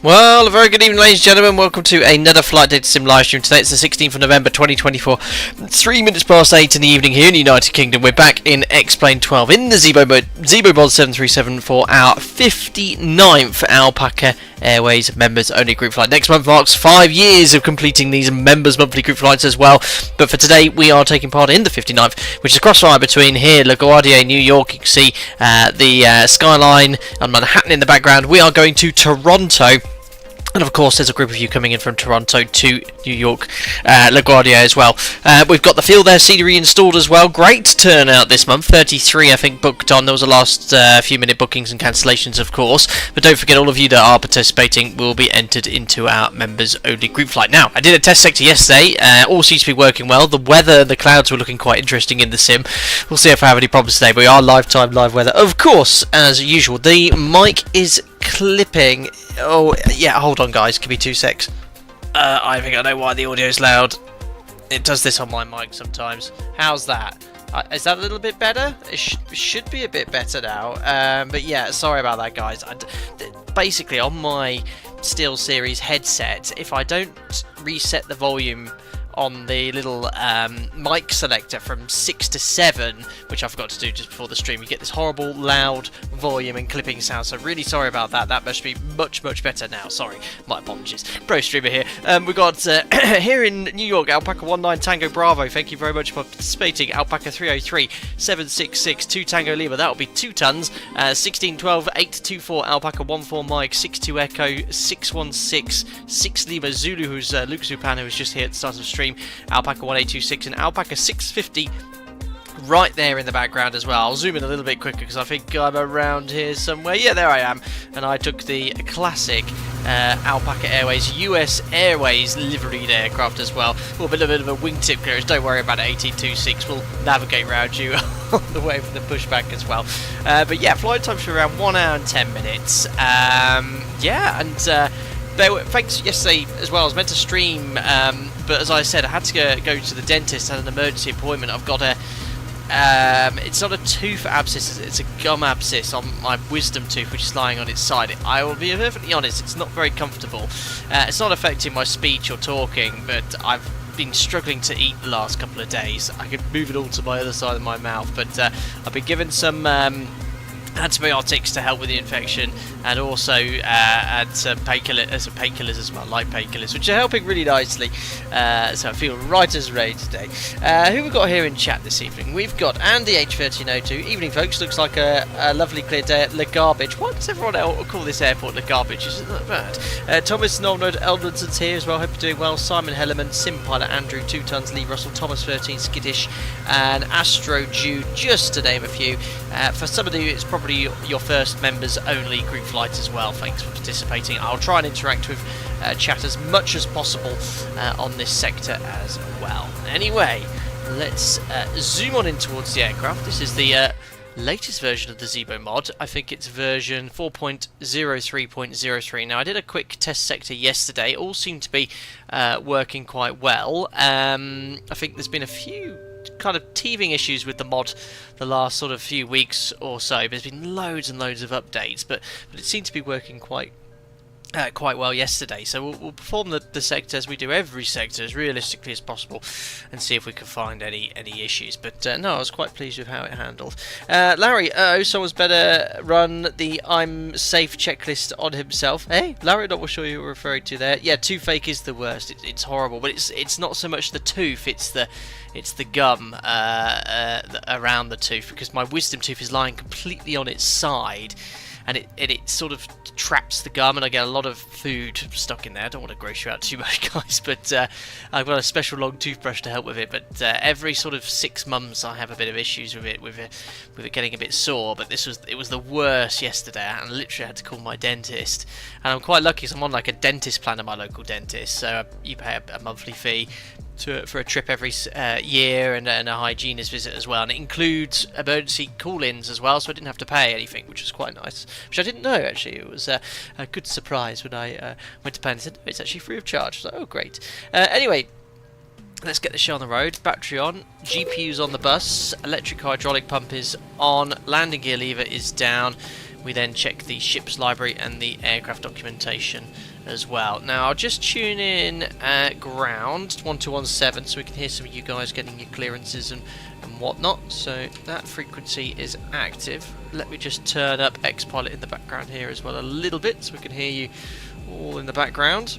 Well, a very good evening, ladies and gentlemen. Welcome to another Flight Data Sim live stream. Today it's the 16th of November 2024. 3 minutes past 8 in the evening here in the United Kingdom. We're back in X-Plane 12 in the ZIBO mod 737 for our 59th Alpaca Airways members only group flight. Next month marks 5 years of completing these members monthly group flights as well. But for today, we are taking part in the 59th, which is a crossfire between here, LaGuardia, New York. You can see the skyline on Manhattan in the background. We are going to Toronto. And of course, there's a group of you coming in from Toronto to New York, LaGuardia as well. We've got the field there, scenery installed as well. Great turnout this month. 33, I think, booked on. There was the last few minute bookings and cancellations, of course. But don't forget, all of you that are participating will be entered into our members only group flight. Now, I did a test sector yesterday. All seems to be working well. The weather, the clouds were looking quite interesting in the sim. We'll see if I have any problems today. But we are live weather, of course, as usual. The mic is clipping. Oh yeah, hold on guys, give me 2 secs. I think I know why the audio's loud. It does this on my mic sometimes. How's that? Is that a little bit better? It should be a bit better now. But yeah, sorry about that guys. Basically on my SteelSeries headset, if I don't reset the volume on the little mic selector from 6 to 7, which I forgot to do just before the stream, you get this horrible loud volume and clipping sound, so really sorry about that. That must be much better now. Sorry, my apologies. Pro streamer here. We got here in New York, Alpaca 19 Tango Bravo, thank you very much for participating. Alpaca 303 766 2 Tango Lima, that will be 2 tons. 1612 824 Alpaca 14 Mike 62 Echo 616 6 Lima Zulu, who's Luke Zupan, who was just here at the start of the stream. Alpaca 1826 and Alpaca 650 right there in the background as well. I'll zoom in a little bit quicker because I think I'm around here somewhere. Yeah, there I am. And I took the classic Alpaca Airways US Airways liveried aircraft as well. A little bit of a wingtip clearance. Don't worry about it. 1826. We'll navigate around you on the way from the pushback as well. But yeah, flight times for around 1 hour and 10 minutes. Yeah, and thanks yesterday as well. I was meant to stream, but as I said, I had to go to the dentist. I had an emergency appointment. I've got a it's not a tooth abscess, it's a gum abscess on my wisdom tooth, which is lying on its side. I will be perfectly honest, it's not very comfortable. It's not affecting my speech or talking, but I've been struggling to eat the last couple of days. I could move it all to my other side of my mouth, but I've been given some antibiotics to help with the infection, and also add some painkillers as well, light painkillers, which are helping really nicely. So I feel right as rain today. Who we got here in chat this evening? We've got Andy H1302. Evening, folks. Looks like a lovely clear day at LaGarbage. Why does everyone else call this airport LaGarbage? Isn't that bad? Thomas Nolnod Eldonson's here as well. Hope you're doing well. Simon Hellerman, Sim Pilot Andrew, 2 tons, Lee Russell, Thomas 13, Skittish, and Astro Jude, just to name a few. For some of you, it's probably your first members only group flight as well. Thanks for participating. I'll try and interact with chat as much as possible on this sector as well. Anyway, let's zoom on in towards the aircraft. This is the latest version of the ZIBO mod. I think it's version 4.03.03. Now, I did a quick test sector yesterday. All seemed to be working quite well. I think there's been a few kind of teething issues with the mod the last sort of few weeks or so. There's been loads and loads of updates, but it seemed to be working quite well yesterday. So we'll perform the sector as we do every sector as realistically as possible and see if we can find any issues. But no, I was quite pleased with how it handled. Larry, someone's better run the I'm safe checklist on himself. Hey, Larry, not sure you were referring to there. Yeah, toothache is the worst. It's horrible, but it's not so much the tooth, it's the gum around the tooth, because my wisdom tooth is lying completely on its side, and it sort of traps the gum, and I get a lot of food stuck in there. I don't want to gross you out too much, guys, but I've got a special long toothbrush to help with it. But every sort of 6 months I have a bit of issues with it getting a bit sore. But it was the worst yesterday, and I literally had to call my dentist. And I'm quite lucky because I'm on like a dentist plan at my local dentist, so you pay a monthly fee for a trip every year, and a hygienist visit as well, and it includes emergency call-ins as well, so I didn't have to pay anything, which was quite nice, which I didn't know actually. It was a good surprise when I went to pay and said, no, it's actually free of charge. So, oh great. Anyway, let's get the show on the road. Battery on, GPU's on the bus, electric hydraulic pump is on, landing gear lever is down. We then check the ship's library and the aircraft documentation as well. Now I'll just tune in at ground 1217 so we can hear some of you guys getting your clearances and whatnot. So that frequency is active. Let me just turn up X-Pilot in the background here as well a little bit so we can hear you all in the background.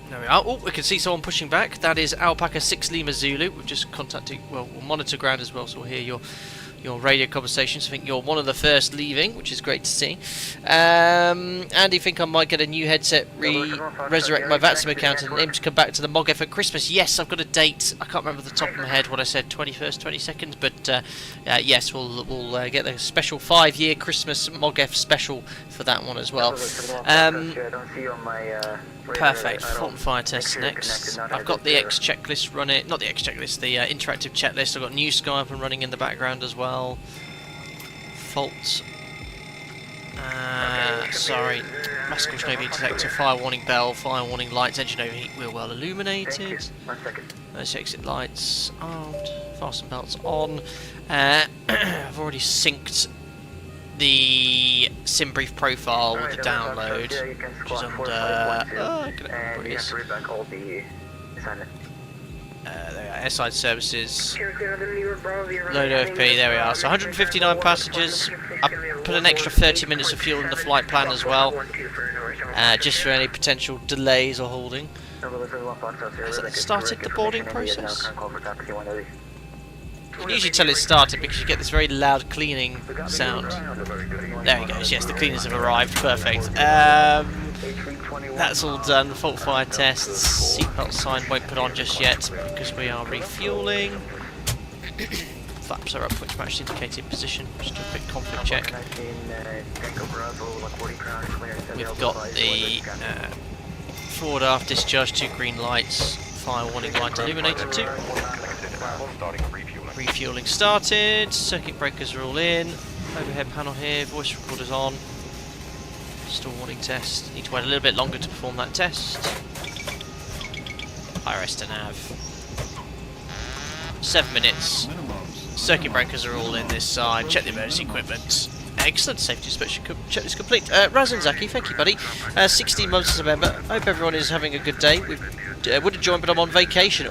There we are. Oh, we can see someone pushing back. That is Alpaca 6 Lima Zulu. We've just contacted, well, we'll monitor ground as well, so we'll hear your radio conversations. I think you're one of the first leaving, which is great to see. Andy, think I might get a new headset, resurrect my VATSIM account and aim to come back to the MOGF at Christmas. Yes, I've got a date. I can't remember the top of my head what I said, 21st, 22nd, but yes, we'll get the special 5-year Christmas MOGF special for that one as well. Perfect. Fault and fire test next. I've got the X checklist running, not the X checklist, the interactive checklist. I've got New Sky up and running in the background as well. Fault. Sorry. Massive no detector, fire warning bell, fire warning lights, engine overheat, wheel well illuminated. Those exit lights armed, fasten belts on. I've already synced the sim brief profile with the download, which is under there we are, airside services, load OFP, there we are. So 159 passengers. I've put an extra 30 minutes of fuel in the flight plan as well, just for any potential delays or holding. Has it started the boarding process? You can usually tell it's started because you get this very loud cleaning sound. There he goes, yes, the cleaners have arrived, perfect. That's all done, fault fire tests, seatbelt sign won't put on just yet because we are refuelling. Flaps are up, which matched indicated position, just a quick conflict check. We've got the forward aft discharge, 2 green lights, fire warning light illuminated, 2. Refueling started, circuit breakers are all in, overhead panel here, voice recorder's on, stall warning test, need to wait a little bit longer to perform that test. IRS to nav. 7 minutes, circuit breakers are all in this side, check the emergency equipment. Excellent, safety inspection checklist complete. Razan Zaki, thank you buddy. 16 months as a member, hope everyone is having a good day. We would have joined but I'm on vacation.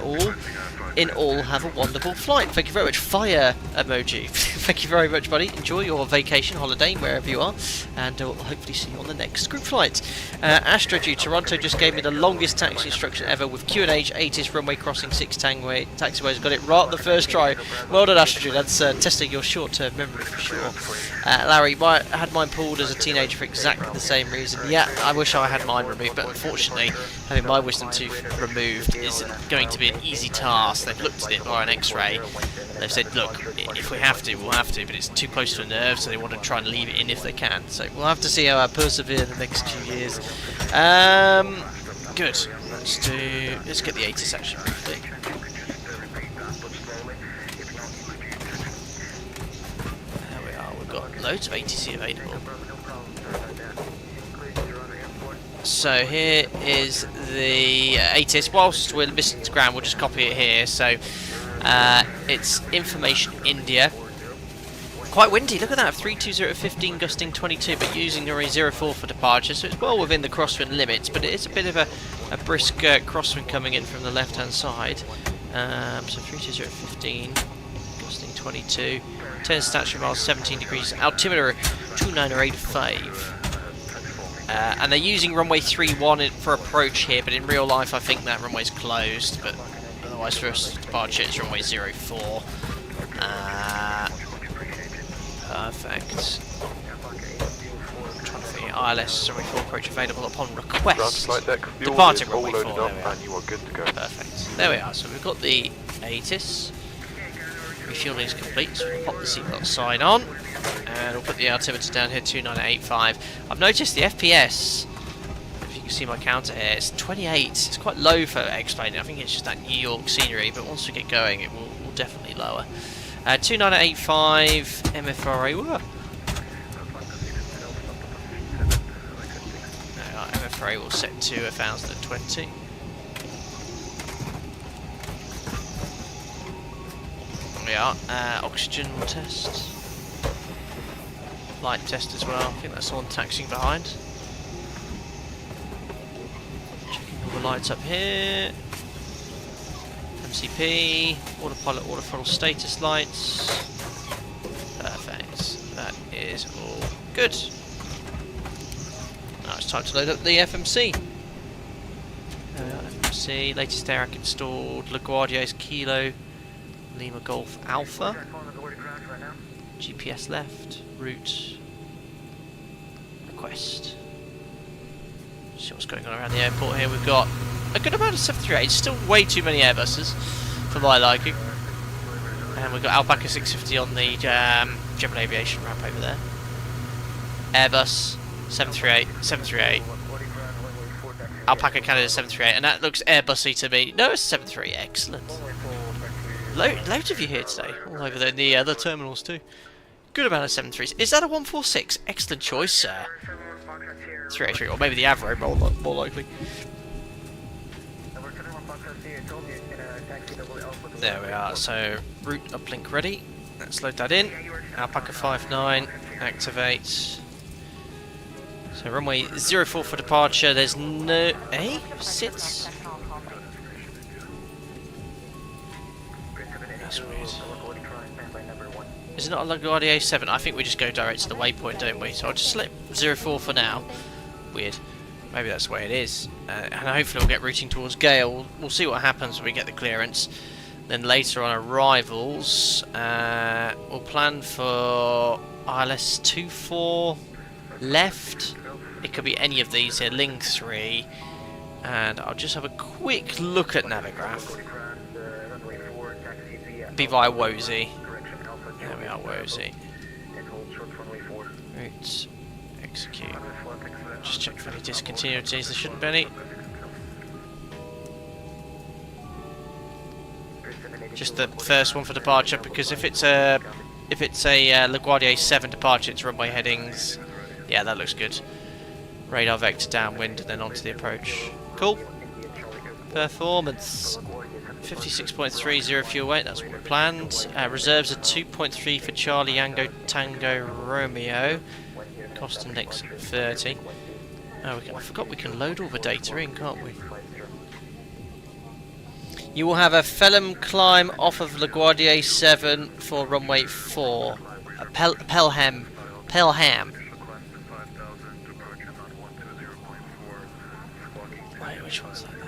In all, have a wonderful flight. Thank you very much. Fire emoji. Thank you very much, buddy. Enjoy your vacation, holiday, wherever you are, and we'll hopefully see you on the next group flight. Astro G Toronto just gave me the longest taxi instruction ever with QNH 80s runway crossing 6 taxiways. Got it right the first try. Well done, Astro G. That's testing your short-term memory for sure. Larry, I had mine pulled as a teenager for exactly the same reason. Yeah, I wish I had mine removed, but unfortunately, having my wisdom tooth removed isn't going to be an easy task. They've looked at it via an X-ray. They've said, look, if we have to, we'll have to, but it's too close to a nerve, so they want to try and leave it in if they can. So we'll have to see how I persevere the next few years. Good. Let's get the ATIS action briefly. There we are. We've got loads of ATC available. So here is the ATIS. Whilst we're listening to ground, we'll just copy it here. So it's Information India. Quite windy, look at that, 320 at 15, gusting 22, but using the 04 for departure, so it's well within the crosswind limits, but it is a bit of a brisk crosswind coming in from the left-hand side. So 320 at 15, gusting 22, 10 statute miles, 17 degrees, altimeter 2985. And they're using runway 31 for approach here, but in real life I think that runway's closed, but otherwise for departure it's runway 04. Perfect. I'm trying to think. ILS runway 4 approach available upon request. Departing runway 4. And you are good to go. Perfect. There we are. So we've got the ATIS. Refueling is complete, so we'll pop the seatbelt sign on. And we'll put the altimeter down here, 2985. I've noticed the FPS, if you can see my counter here, it's 28. It's quite low for X-Plane. I think it's just that New York scenery, but once we get going, it will definitely lower. 2985 MFRA. Whoa. MFRA will set to 1020. There we are. Oxygen will test. light test as well. I think that's someone taxiing behind. Checking all the lights up here. MCP, autopilot, autothrottle status lights. Perfect. That is all good. Now it's time to load up the FMC. FMC, latest air rack installed. LaGuardia's Kilo Lima Golf Alpha. GPS left. Route. Request. See what's going on around the airport here. We've got a good amount of 738. Still way too many Airbuses for my liking. And we've got Alpaca 650 on the General Aviation ramp over there. Airbus 738, 738. Alpaca Canada 738, and that looks Airbusy to me. No, it's 738. Excellent. Loads of you here today, all over there in the other terminals too. Good amount of 737s. Is that a 146? Excellent choice, sir. 383, or maybe the Avro, more likely. There we are. So route uplink ready. Let's load that in. Alpaca 59, activate. So runway 04 for departure. There's no sits. That's weird. Is it not a LaGuardia 7? I think we just go direct to the waypoint, don't we? So I'll just select 04 for now. Weird. Maybe that's the way it is. And hopefully we'll get routing towards Gale. We'll see what happens when we get the clearance. Then later on arrivals, we'll plan for ILS 24 left. It could be any of these here, Ling 3. And I'll just have a quick look at Navigraph. Be via Wozy. There we are, Wozy. Route, execute. Just check for any discontinuities, there shouldn't be any. Just the first one for departure, because if it's a LaGuardia 7 departure, it's runway headings. Yeah, that looks good. Radar vector downwind and then onto the approach. Cool. Performance 56.30 fuel weight, that's what we planned. Reserves are 2.3 for Charlie Yango Tango Romeo. Cost index 30. Oh, I forgot we can load all the data in, can't we? You will have a Pelham climb off of LaGuardia 7 for runway 4. Pelham. Wait, which one's that then?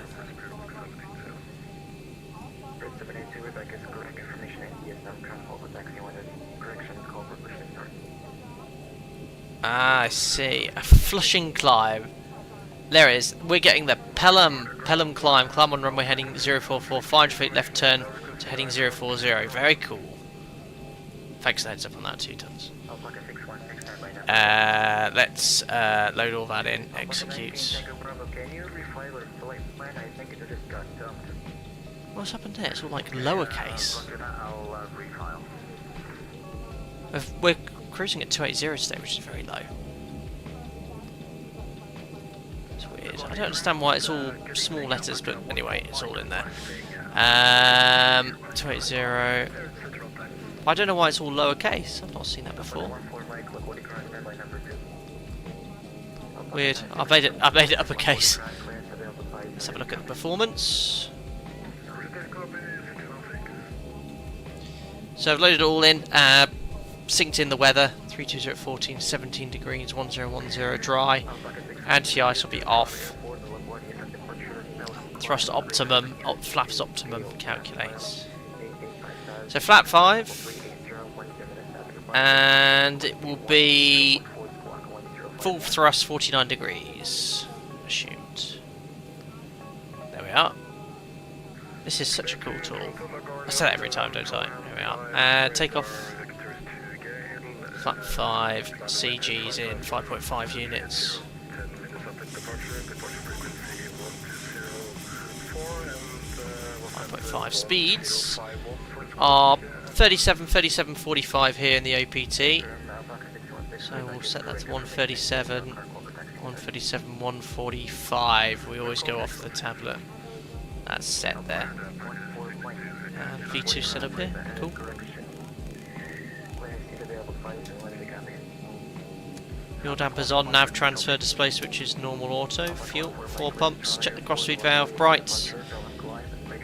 Ah, I see. A Flushing climb. There it is. We're getting the Pelham climb. Climb on runway heading 044. 500 feet left turn to heading 040. Very cool. Thanks for the heads up on that, 2 tons. Let's load all that in. Execute. What's happened there? It's all like lowercase. We're cruising at 280 today, which is very low. It's weird. I don't understand why it's all small letters, but anyway, it's all in there. 280. I don't know why it's all lowercase. I've not seen that before. Weird. I've made it uppercase. Let's have a look at the performance. So I've loaded it all in. Synced in the weather. 320 at 14, 17 degrees, 1010 dry. Anti-ice will be off. Thrust optimum, flaps optimum calculates. So flap 5, and it will be full thrust 49 degrees. Assumed. There we are. This is such a cool tool. I say that every time, don't I? There we are. Takeoff. Flap 5, CG's in 5.5 units. 5.5 speeds are 37, 37, 45 here in the OPT. So we'll set that to 137, 137, 145. We always go off the tablet. That's set there. And V2 set up here. Cool. Fuel dampers on, nav transfer, display switch is normal auto, fuel, 4 pumps, check the cross-feed valve, brights,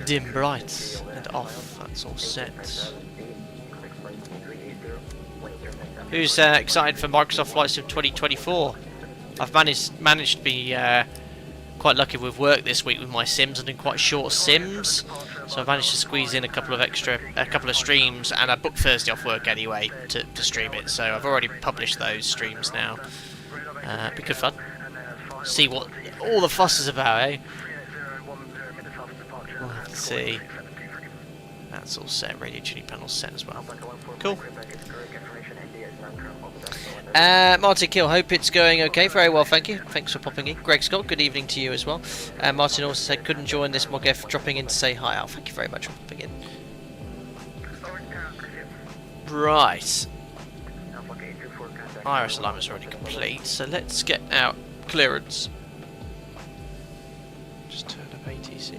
dim brights, and off, that's all set. Who's excited for Microsoft Flight Sim 2024? I've managed to be quite lucky with work this week with my sims. I'm doing quite short sims, so I've managed to squeeze in a couple of streams, and I booked Thursday off work anyway to stream it. So I've already published those streams now. Be good fun. See what all the fuss is about, eh? We'll have to see. That's all set. Radio tuning panel set as well. Cool. Martin Kill, hope it's going okay. Very well, thank you. Thanks for popping in. Greg Scott, good evening to you as well. Martin also said couldn't join this MOGF, dropping in to say hi. Oh, thank you very much for popping in. Right. Iris alarm is already complete, so let's get out clearance. Just turn up ATC.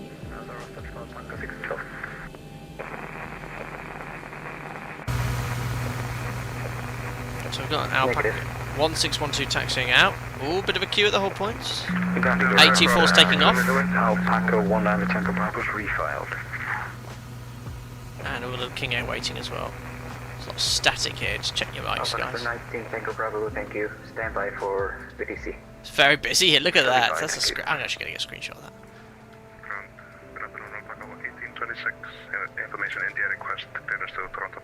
So we've got an Alpaca 1612 taxiing out. Ooh, bit of a queue at the whole points. 824's taking off. Alpaca 19 Tango Bravo's refiled. And a little King Air waiting as well. There's a lot of static here, just check your mics, guys. 19 Tango Bravo, thank you. Stand by for BTC. It's very busy here, look at that. That's a I'm actually going to get a screenshot of that. Good afternoon, Alpaca 1826. Information India request, clearance to Toronto.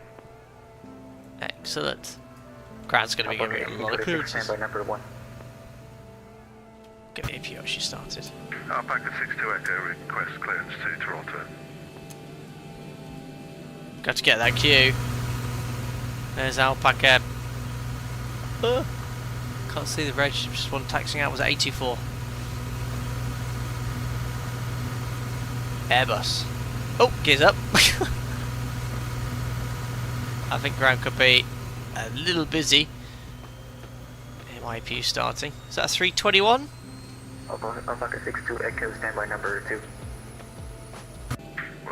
Excellent. Crowd's going to be giving a lot of clearances. Stand by number 1. Give me a few actually started. Alpaca 62 Echo request clearance to Toronto. Got to get that queue. There's Alpaca. Can't see the reg, just one taxiing out was 824. Airbus. Oh, gears up. I think ground could be a little busy. MIPU starting. Is that 321? Alpaca 62 Echo, stand by number 2.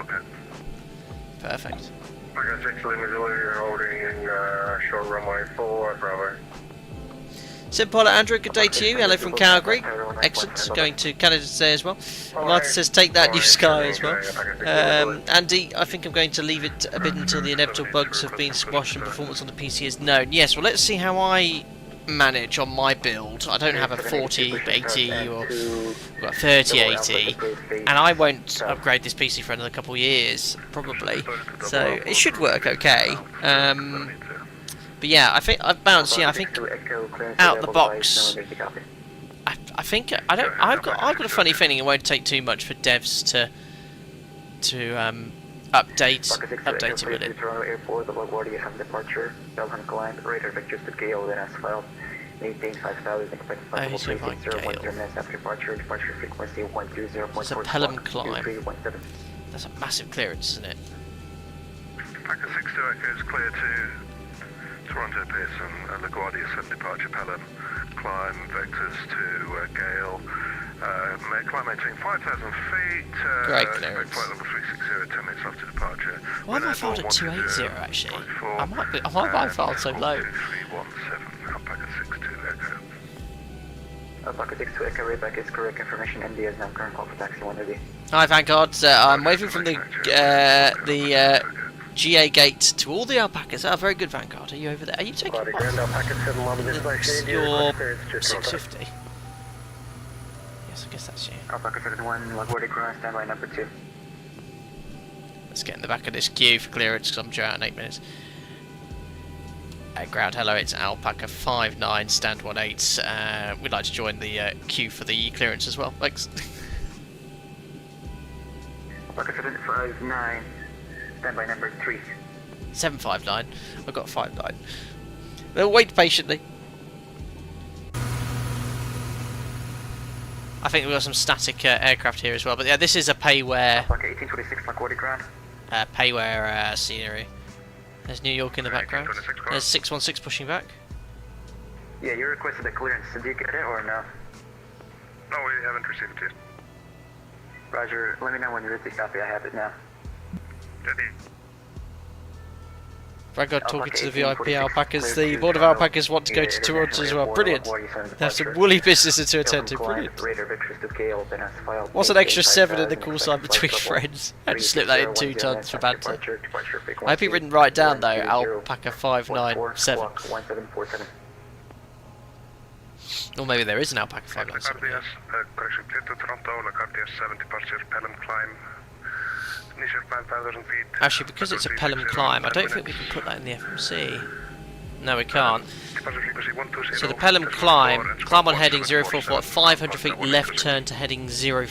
Okay. Perfect. Alpaca 6 Missouri, you're holding in short runway 4, Bravo. Sim Pilot Andrew, good day to you. Hello from Calgary. Excellent. Going to Canada today as well. Martin says take that new Sky as well. Andy, I think I'm going to leave it a bit until the inevitable bugs have been squashed and performance on the PC is known. Yes, well let's see how I manage on my build. I don't have a 4080 or a 3080, and I won't upgrade this PC for another couple of years, probably. So it should work okay. But yeah, I think I've bounced. Yeah, I think out the box. I think I don't. I've got a funny feeling it won't take too much for devs to update it with it. Toronto Airport, the LaGuardia has departure. Belgium climb, radar vectors to Gale, then asphalt. Maintain 5,000, expect flight 360 minutes after departure. Departure frequency 120.4. It's a Pelham climb. That's a massive clearance, isn't it? Alpaca 62 Echo is clear to Toronto Pearson, LaGuardia 7 departure Pelham, climb vectors to Gale, climb maintain 5,000 feet, great clearance. flight level 360, 10 minutes after departure. Why have I filed at 280 actually? I might have filed so low. 2317, Alpaca 62 Echo. Alpaca 62 Echo, readback is correct information. India is now current call for taxi 180. Hi Vanguard, I'm waving from the GA gate to all the alpacas. Oh, very good, Vanguard. Are you over there? Are you taking your 650? Yes, I guess that's you. Alpaca 71, LaGuardia ground, stand by number 2. Let's get in the back of this queue for clearance because I'm due out in 8 minutes. Ground, hello, it's Alpaca 59, stand 18. We'd like to join the queue for the clearance as well. Thanks. Alpaca 759. Stand by number 3. 759. I've got 59. They'll wait patiently. I think we've got some static aircraft here as well, but yeah, this is a payware. Alpaca 1826, LaGuardia ground. Payware scenery. There's New York in the background. There's 616 pushing back. Yeah, you requested a clearance. Did you get it or no? No, we haven't received it yet. Roger. Let me know when you receive the copy. I have it now. Ready. Vanguard talking to the VIP alpacas. The board of alpacas want to go to Toronto as well. Brilliant. They have some woolly business to attend to. Brilliant. What's an extra 7 in the call sign between friends? I just slip that in 2 tons for banter. I hope you've written right down though, Alpaca 597. Or maybe there is an Alpaca 597. Correction, clear to Toronto, LaGuardia 7 departure, Pelham climb. Initial climb 5,000 feet. Actually, because it's a Pelham climb, I don't think we can put that in the FMC. No, we can't. So the Pelham climb on heading 044 at 500 feet left turn to heading 040.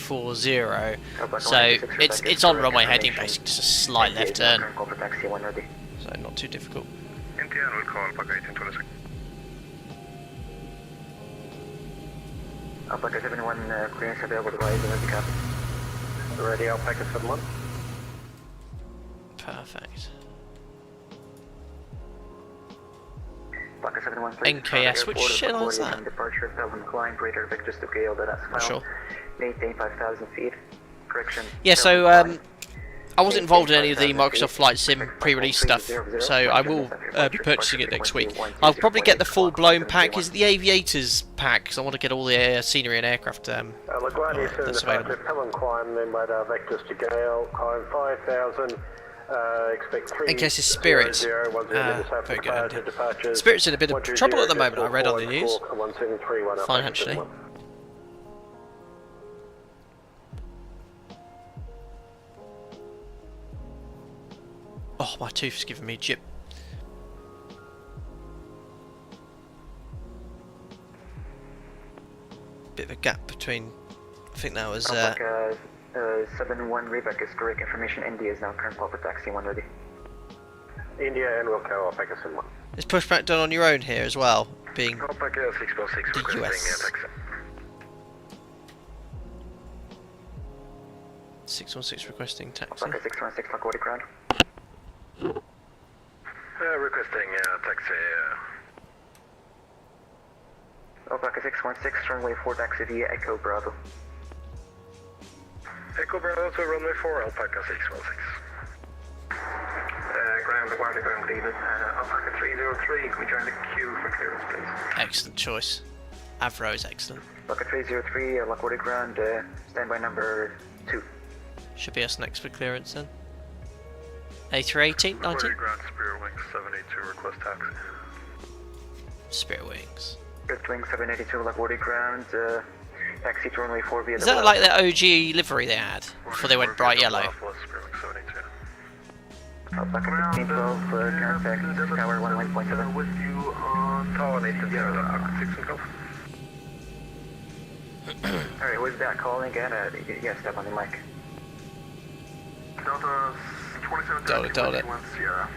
So it's on runway heading basically, just a slight left turn. So not too difficult. NTN will call Alpaca 1826. Alpaca 71, clearance available to rise and the captain. Ready, Alpaca 71. Perfect. NKS, which shell is that? Departure, Pelham climb, radar vectors to Gale, that's sure. Maintain 5,000 feet. Correction. Yeah, so I wasn't involved in any of the Microsoft Flight Sim pre-release stuff, so I will be purchasing it next week. I'll probably get the full-blown pack. Is it the Aviators pack? Because I want to get all the scenery and aircraft that's available. Pelham climb, then radar vectors to Gale, climb 5,000. Expect 3 NKS is Spirit. Very good. Spirit's in a bit of trouble at the moment, I read on the news. Financially. Oh, my tooth's giving me jip. Bit of a gap between. I think that was. 71 Rebecca is correct information. India is now current corporate taxi 1 ready. India and Wilco, Alpaca 71. Is pushback done on your own here as well? Being Alpaca 646 the US. 616 requesting taxi. Alpaca 616 LaGuardia ground. Requesting taxi. Alpaca 616 runway 4 taxi via Echo Bravo. Echo Bravo to runway 4, Alpaca 616. Ground LaGuardia ground leaving. Alpaca 303, can we join the queue for clearance please? Excellent choice. Avro is excellent. Alpaca 303, LaGuardia ground, standby number 2. Should be us next for clearance then. A318, 19? LaGuardia ground, Spirit Wings 782, request taxi. Spirit Wings. Spirit Wings 782, LaGuardia ground, taxi to runway 4 via Is that like the OG livery they had before they went bright yellow? Alpaca 1512, contact tower 11.7. With you on tower 8 to Alright, who's that calling again? Yeah, step on the mic. Delta 2713, Delta. Sierra.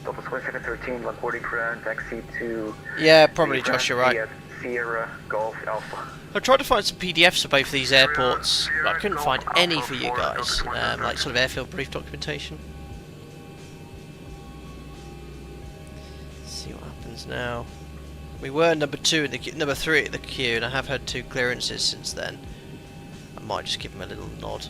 Delta 2713, LaGuardia ground, taxi to... Yeah, probably Josh, you're right. Sierra Golf Alpha. I tried to find some PDFs for both of these airports, but I couldn't find any for you guys, like sort of airfield brief documentation. Let's see what happens now. We were number 2 in the number 3 at the queue, and I have had 2 clearances since then. I might just give them a little nod.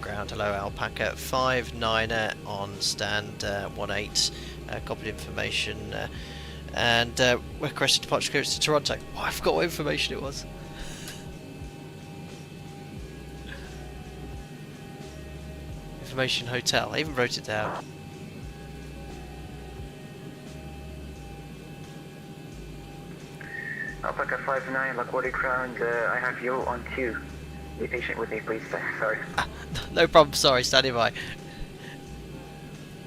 Ground, hello Alpaca 59 on stand 18, copied information and requested departure clearance to Toronto. Oh, I forgot what information it was. Information hotel, I even wrote it down. Alpaca 59, LaGuardia ground, I have you on queue. Be patient with me, please. Sorry. No problem. Sorry, standing by.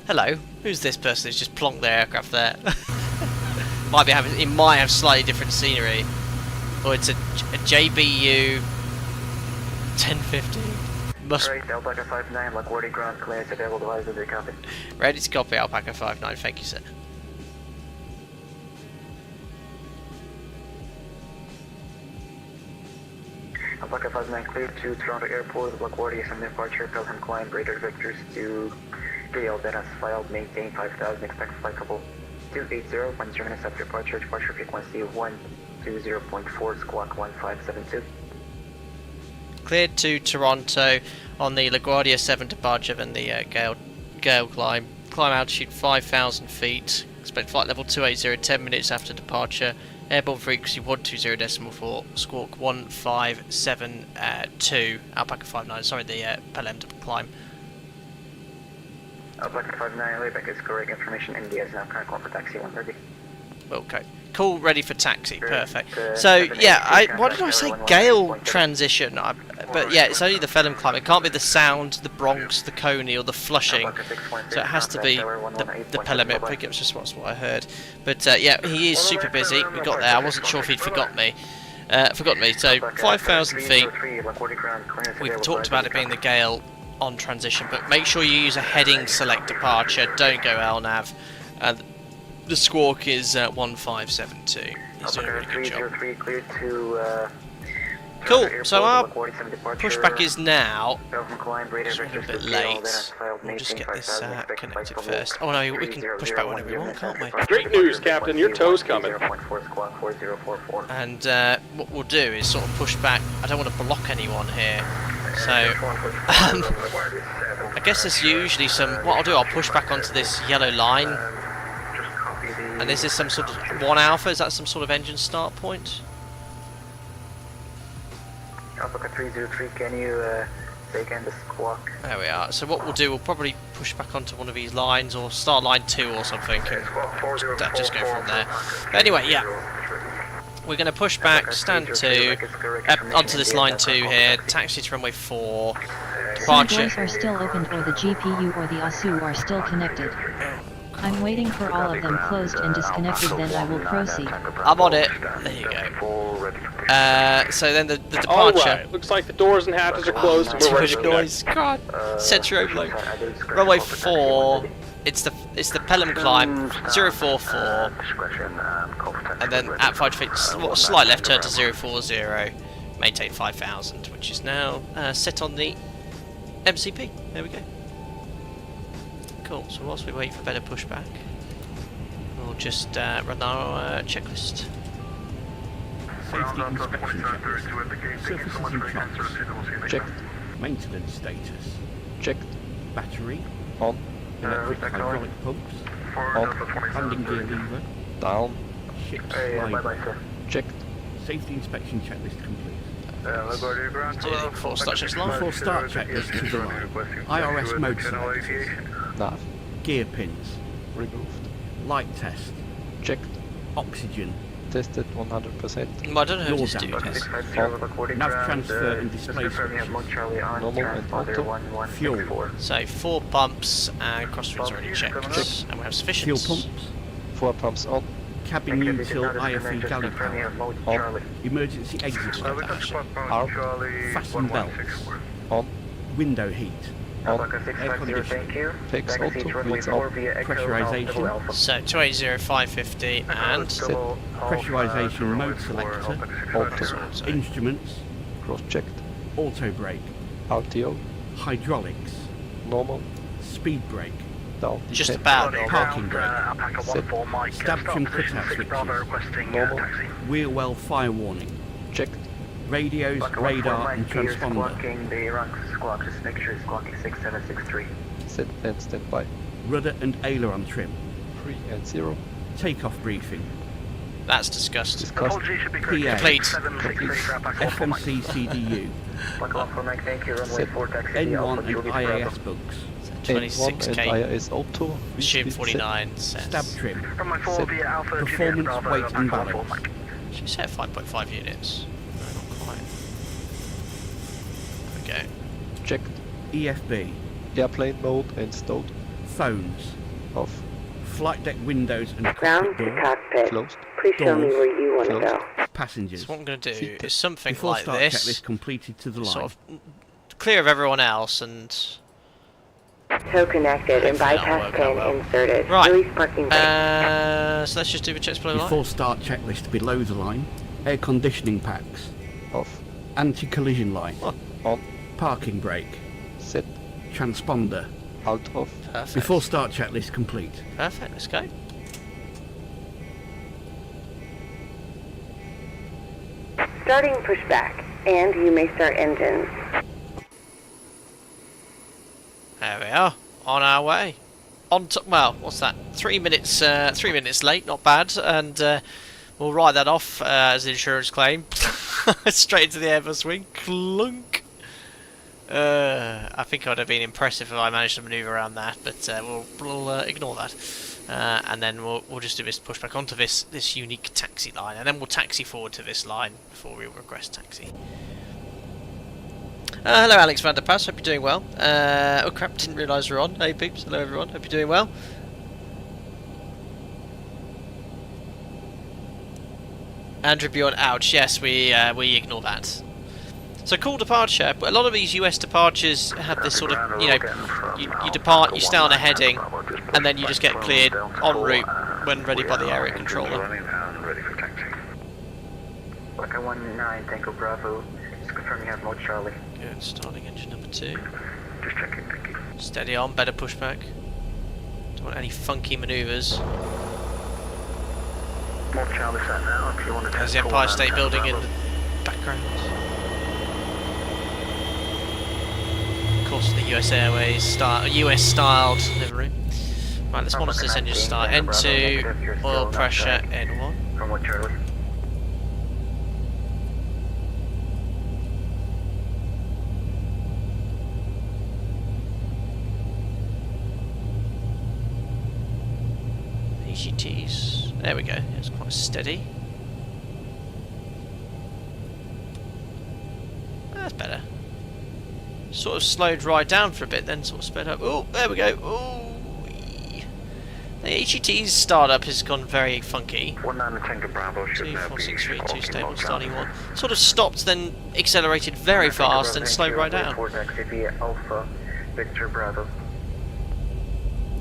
Hello. Who's this person who's just plonked their aircraft there? It might have slightly different scenery, or it's a JBU 1050. Right, Alpaca 59, LaGuardia ground, clearance available. Device under copy. Ready to copy, Alpaca 59. Thank you, sir. Alpaca 59 cleared to Toronto Airport, LaGuardia some departure, Pelham climb, radar vectors to Gale, then as filed, maintain 5,000, expect flight couple 280, 10 minutes after departure frequency 120.4, squawk 1572. cleared to Toronto on the LaGuardia 7 departure, then the Gale climb. Climb altitude 5,000 feet. Expect flight level 280 10 minutes after departure. Airborne frequency 120.4. Squawk 1572. Alpaca 59. Sorry, the Pelham climb. Alpaca 59, Layback is correct information. India is now current call for taxi 130. Okay. Cool, ready for taxi. Perfect. So, yeah, why did I say Gale transition? But yeah, it's only the Pelham climb. It can't be the Sound, the Bronx, the Coney, or the Flushing. So it has to be the Pelham. I think it was just what I heard. But yeah, he is super busy. We got there. I wasn't sure if he'd forgotten me. So 5,000 feet. We've talked about it being the Gale on transition, but make sure you use a heading select departure. Don't go LNAV. The squawk is 1572. He's doing a really good job. Cool, so our pushback is now. It's a little bit late. We'll just get this connected first. Oh no, we can push back whenever we want, can't we? Great news, Captain. Your tow's coming. And what we'll do is sort of push back. I don't want to block anyone here. So, I guess there's usually some. What I'll do, I'll push back onto this yellow line. And is this some sort of 1 alpha? Is that some sort of engine start point? Alpaca 303, can you say again the squawk? There we are. So what we'll do, we'll probably push back onto one of these lines or start line 2 or something and just go from there. But anyway, yeah. We're going to push back, stand 2, onto this line 2 here, taxi to runway 4, departure. Some doors are still opened or the GPU or the ASU are still connected. I'm waiting for all of them closed and disconnected, then I will proceed. I'm on it. There you go. So then the departure. Alright, looks like the doors and hatches are closed. Too much noise. God. Center overload. Runway 4. It's the Pelham climb 044. And then at 5 feet, slight left turn to 040. Maintain 5,000, which is now set on the MCP. There we go. Cool, so whilst we wait for better pushback, we'll just run our checklist. Safety inspection checklist. Surfaces and chocks. Checked. Maintenance status. Checked. Battery. On. Electric hydraulic pumps. On. Landing gear lever. Down. Ship slide. Checked. Safety inspection checklist complete. Before start checklist. Before start checklist to the line. IRS mode selectors. Nav. Gear pins. Removed. Light test. Checked. Oxygen. Tested 100%. I don't know how to do this. Nav transfer and display switches. Normal and auto. Fuel. So 4 pumps and crossfield's already checked. And we have sufficient. Fuel pumps. 4 pumps on. Cabin util IFE galley power. On. Emergency exit lights. Arm. Fasten belts. On. Window heat. On. Air conditioning. Fix auto. Wheels on. Pressurization. So 280550 and Set. Pressurization mode selector. Auto. Instruments. Cross checked. Auto brake. RTO. Hydraulics. Normal. Speed brake. Down. just about. Parking brake. Set. Stab trim cutout switches. Normal. Wheel well fire warning. Checked. Radios, radar and transponder. Squawk, just make sure it's squawking 6763. Set and stand by. Rudder and aileron trim. 3 and 0. Takeoff briefing. That's discussed. PA. Complete. FMC CDU. Set. N1 and IAS bugs. 26k. IAS auto. Assume 49 Stab says. trim. Set. Performance, weight and balance. She said 5.5 units. No, not quite. There we go. Checked. EFB. Airplane mode and stowed. Phones. Off. Flight deck windows and Ground cockpit to door. cockpit. Closed. Please show me Doors. where you want to Closed. go. Passengers. So what I'm going to do is something Before like start this. checklist completed to the line. Sort of clear of everyone else and... Tow connected and Hopefully that'll bypass work pin out well. inserted. Right. Release parking brake. So let's just do the checks below the line. Before start checklist below the line. Air conditioning packs. Off. Anti-collision light. On. Parking brake. Set. Transponder. Out of. Perfect. Before start checklist complete. Perfect, let's go. Starting pushback, and you may start engines. There we are, on our way. On to, well, what's that? 3 minutes. 3 minutes late, not bad, and we'll write that off as an insurance claim. Straight into the Airbus wing, clunk. I think it would have been impressive if I managed to manoeuvre around that, but we'll ignore that, and then we'll just do this pushback onto this unique taxi line, and then we'll taxi forward to this line before we request taxi. Hello, Alex van der Pas. Hope you're doing well. Oh crap! Didn't realise we're on. Hey peeps. Hello everyone. Hope you're doing well. Andrew Bjorn, ouch. Yes, we ignore that. So cool departure. But a lot of these US departures have this sort of, you know, you depart, you stay on a heading, and then you just get cleared en route when ready by the area controller. Like a 19 Tango Bravo. Just confirm you have mode Charlie. Good. Starting engine number 2. Just checking, thank you. Steady on. Better pushback. Don't want any funky manoeuvres. Mode Charlie set now. If you want to. There's the Empire State Building in the background. Of course, the US Airways US styled livery. Right, let's monitor this engine start. N2, oil pressure, N1. From what Charlie? EGTs. There we go. It's quite steady. That's better. Sort of slowed right down for a bit, then sort of sped up. Oh, there we go. Oh, the HET's startup has gone very funky. 19 Tango Bravo should 2463, 2 stable, starting 1. Sort of stopped, then accelerated very fast, and slowed right down. Alpha Victor Bravo.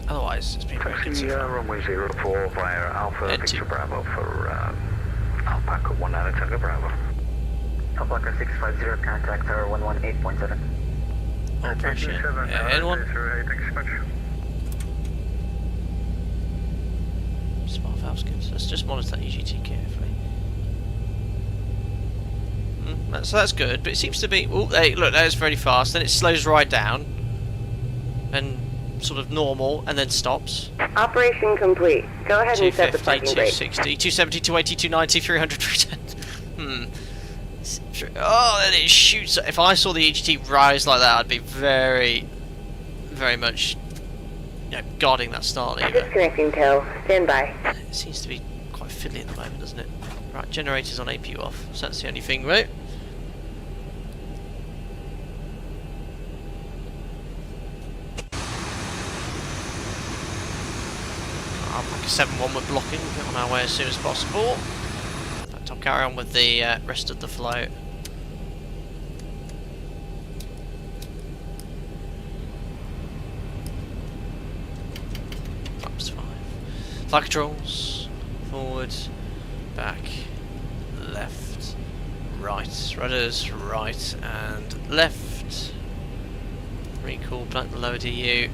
Otherwise, it's been very good so far. Runway 04 via Alpha N2. Victor Bravo for Alpaca 19 Tango Bravo. Alpaca 650, contact tower 118.7. Oil pressure, N1. Smart valves good. Let's just monitor that EGT carefully. So that's good, but it seems to be... Oh, hey, look, that is very fast. Then it slows right down. And sort of normal, and then stops. Operation complete. Go ahead and set the 250, parking brake. 260, 270, 280, 290, 300, 310. Oh, then it shoots. If I saw the EGT rise like that, I'd be very, very much, you know, guarding that start lever. Disconnecting tow. Stand by. It seems to be quite fiddly at the moment, doesn't it? Right, generators on APU off. So that's the only thing, right? Alpaca 7-1 we're blocking. We'll get on our way as soon as possible. In fact, I'll carry on with the rest of the float. Flaps 5. Flight controls. Forward. Back. Left. Right. Rudders. Right. And left. Recall. Blank the lower DU.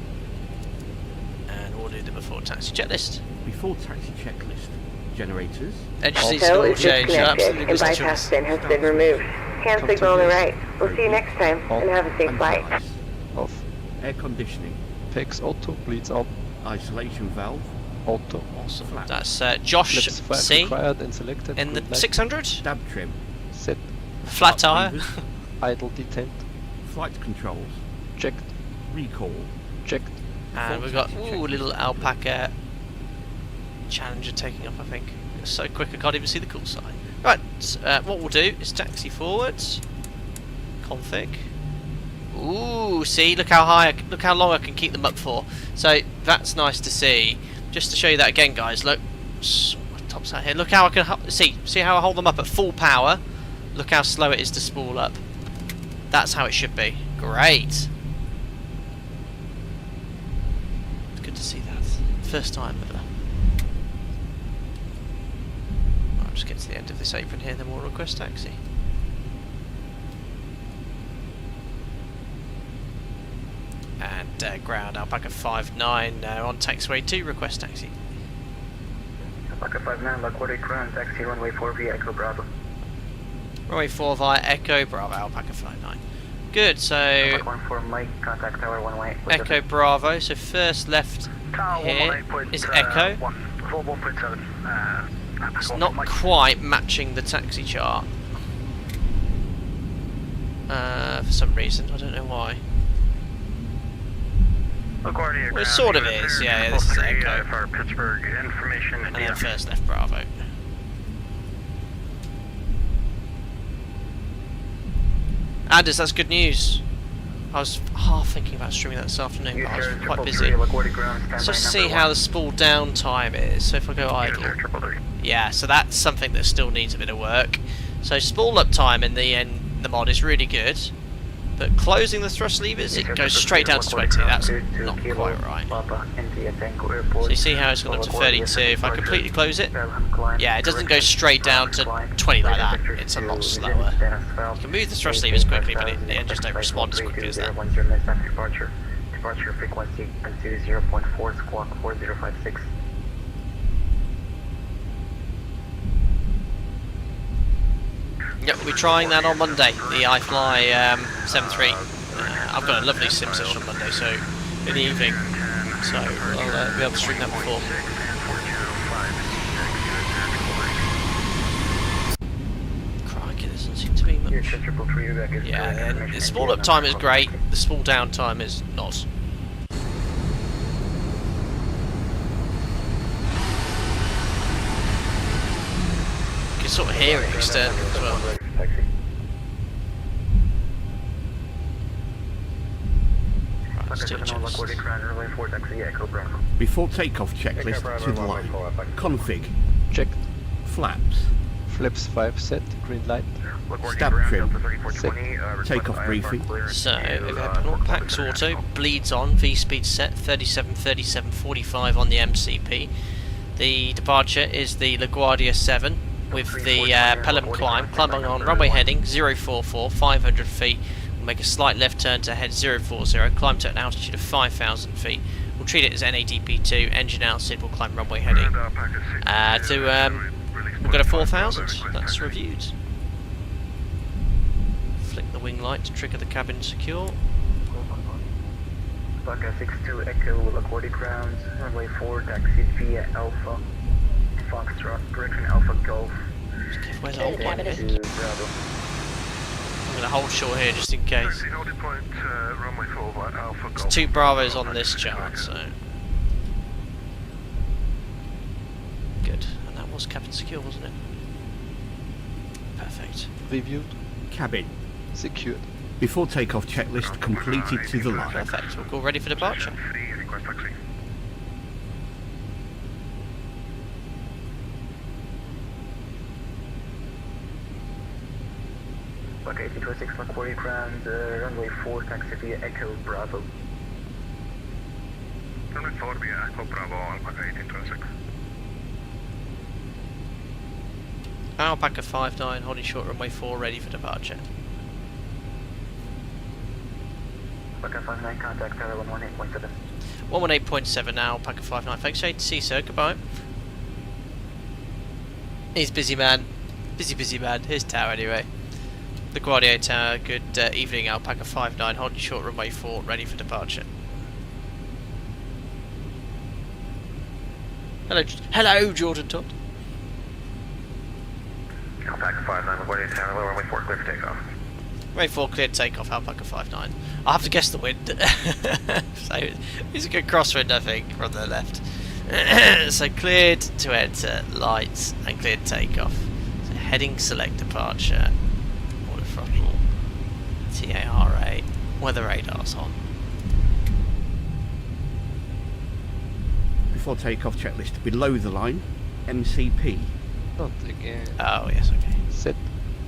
And we'll do the before taxi checklist. Before taxi checklist, generators. Engine Tow is change. disconnected and bypass bin has been removed. Hand signal on the right. We'll see you next time and have a safe flight. Off. Air conditioning. Fix auto, bleeds on. Isolation valve. Auto. Awesome. Flaps. That's Josh Flips fire C required and selected. in the Good luck. 600. Stab trim. Set. Flat tire. levers, Idle detent. Flight controls. Checked. Recall. Checked. And we've got little Alpaca Challenger taking off, I think. It's so quick I can't even see the call sign. Right, what we'll do is taxi forwards. Config. Ooh, see, look how high, look how long I can keep them up for. So that's nice to see. Just to show you that again, guys. Look, my top's out here. Look how I can see how I hold them up at full power. Look how slow it is to spool up. That's how it should be. Great. Good to see that. First time ever. I'll just get to the end of this apron here, then we'll request taxi. And ground Alpaca 59 on taxiway 2, request taxi. Alpaca 59, LaGuardia ground, taxi runway 4 via Echo Bravo. Runway 4 via Echo Bravo, Alpaca 59. Good, so contact tower 118. Echo Bravo, so first left here is Echo. It's not quite matching the taxi chart. For some reason, I don't know why. Well, it sort of is, yeah, this is Echo. And then first left Bravo. Anders, that's good news. I was half thinking about streaming that this afternoon, but I was quite busy. Let's just see how the spool down time is. So if I go idle, yeah, so that's something that still needs a bit of work. So spool up time in the mod is really good, but closing the thrust levers, it goes straight down to 20. That's not quite right. So you see how it's gone up to 32. If I completely close it, yeah, it doesn't go straight down to 20 like that. It's a lot slower. You can move the thrust levers quickly, but the engines don't respond as quickly as that. Departure frequency 0.4 squawk 4056. Yep, we'll be trying that on Monday, the iFly 7.3. I've got a lovely sim session on Monday, so in the evening, so I'll be able to stream that before. Crikey, there doesn't seem to be much. Yeah, the spool up time is great, the spool down time is not. You can sort of hear it externally as well. Before takeoff, checklist to the line. Config. Checked. Flaps. Flips 5 set, green light. Stab trim. Takeoff briefing. So, overhead panel, Pax Auto, bleeds on, V-speed set, 37, 37, 45 on the MCP. The departure is the LaGuardia 7 with the Pelham climb, climbing on runway heading 044, 500 feet. We'll make a slight left turn to head 040, climb to an altitude of 5,000 feet. We'll treat it as NADP2, engine outside, we'll climb runway heading. We'll go to 4,000, that's reviewed. Flick the wing light to trigger the cabin secure. Alpaca 62 Echo LaGuardia ground, runway 4, taxi via Alpha, Foxtrot, correction Alpha Golf. Where's the old one here? I'm going to hold short here just in case. There's 2 Bravos on this chart, so... Good. And that was cabin secure, wasn't it? Perfect. Reviewed. Cabin. Secured. Before takeoff, checklist completed to the line. Perfect. We'll go ready for departure. Okay, 226 LaGuardia ground, runway 4, taxi via Echo Bravo. Runway 4 via Echo Bravo, Alpaca 1826. Alpaca 59, holding short runway 4, ready for departure. Alpaca 59, contact tower 118.7. 118.7 now, Alpaca 59. Thanks, Jade. See you, sir. Goodbye. He's busy, man. Busy man. Here's tower anyway. LaGuardia Tower, good evening, Alpaca 59, holding short runway 4, ready for departure. Hello, Jordan Todd. Alpaca 59, LaGuardia Tower, runway 4, clear for takeoff. Runway 4, clear to takeoff, Alpaca 59. I'll have to guess the wind. So, it's a good crosswind, I think, from the left. So, cleared to enter, lights, and cleared to takeoff. So, heading, select departure. Throttle, TARA, weather radar's on. Before takeoff, checklist below the line. MCP. Not again. Oh, yes, okay. Set.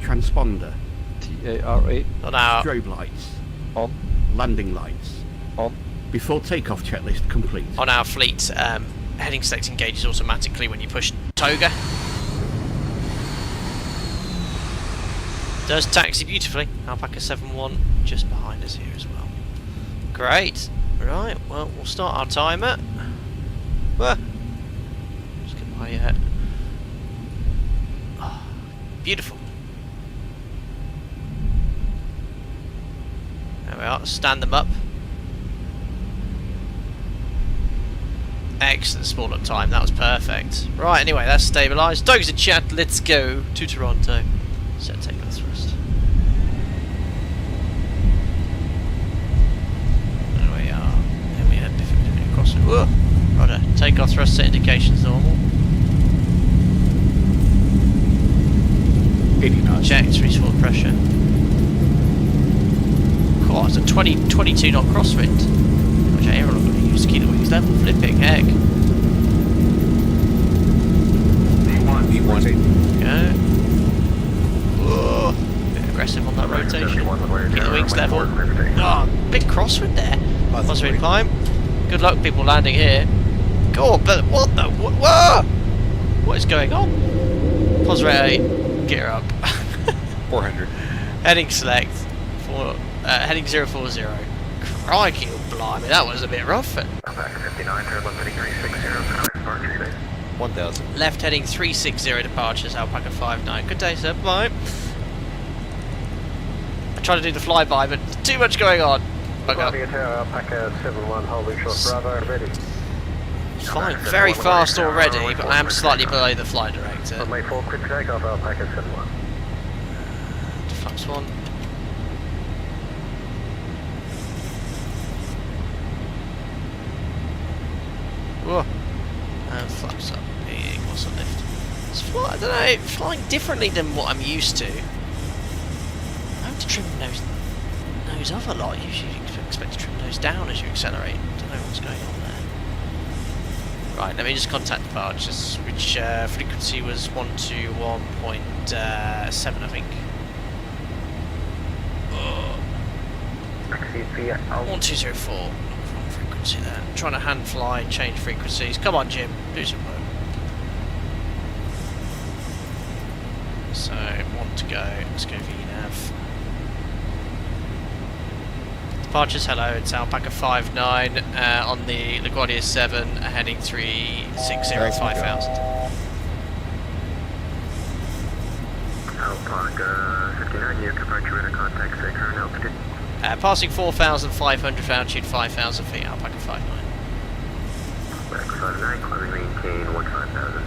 Transponder. TARA. Not now. Strobe lights. On. Landing lights. On. Before takeoff, checklist complete. On our fleet, heading select engages automatically when you push toga. Does taxi beautifully. Alpaca 71 just behind us here as well. Great. Right, well, we'll start our timer. Just get my... beautiful. There we are, stand them up. Excellent small up time, that was perfect. Right, anyway, that's stabilised. Dogs in chat, let's go to Toronto. Set takeoff thrust. There we are. Then we had difficulty crossing. Whoa! Right, takeoff thrust set indications normal. 80 knots. Checked, reach forward pressure. Oh, it's a 22 knot crosswind. Which I am going to use to keep the wings level. Flipping heck. V1. Go. Whoa. Bit aggressive on that rotation. Keep the wings level. Oh, big crosswind there. Crosswind climb. Good luck, people landing here. God, but what the? Whoa! What is going on? Pos rate 8. Gear up. 400. Heading select. Heading 040. Crikey, blimey, that was a bit rough. Alpaca 59, turn left heading 360, departure space. 1000. Left heading 360 departures, Alpaca 59. Good day, sir. Bye. I tried to do the flyby, but too much going on. LaGuardia Tower, Alpaca 71, holding short Bravo, ready. Flying very fast already, but I am slightly below the flight director. Runway 4, quick takeoff, Alpaca 71. Flux 1. Whoa. And flux up. Big muscle lift. It's I don't know, flying differently than what I'm used to. I have to trim nose up a lot. Usually you expect to trim nose down as you accelerate. I don't know what's going on there. Right, let me just contact departures, which frequency was 121.7, I think. 1204. Wrong frequency there. I'm trying to hand fly, change frequencies. Come on, Jim, do some work. So, want to go. Let's go VNAV. Departures, hello, it's Alpaca 59 on the LaGuardia 7, heading 360 5000. Alpaca 59, you departure radar contact, say current altitude. Passing 4,500, altitude 5,000 feet, Alpaca 59. Alpaca 59, climbing maintain 15,000.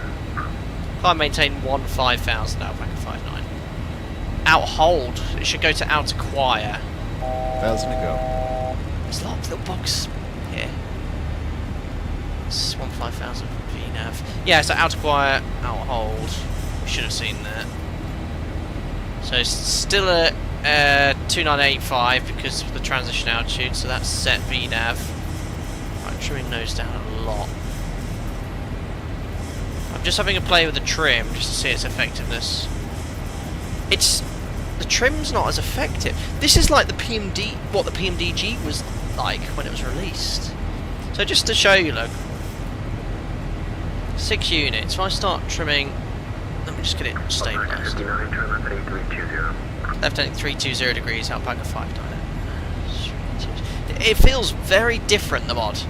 Climb maintain 15,000, Alpaca 59. Out hold, it should go to out acquire. 1000 to go. There's a little box here. It's 15,000 VNAV. Yeah, so out acquire, out hold. We should have seen that. So it's still at 2985 because of the transition altitude, so that's set VNAV. Right, trimming nose down a lot. I'm just having a play with the trim just to see its effectiveness. The trim's not as effective. This is like the PMD, what the PMDG was like when it was released. So just to show you, look, 6 units. If I start trimming, let me just get it stabilised. Left heading 320 degrees, Alpaca 59. It feels very different, the mod.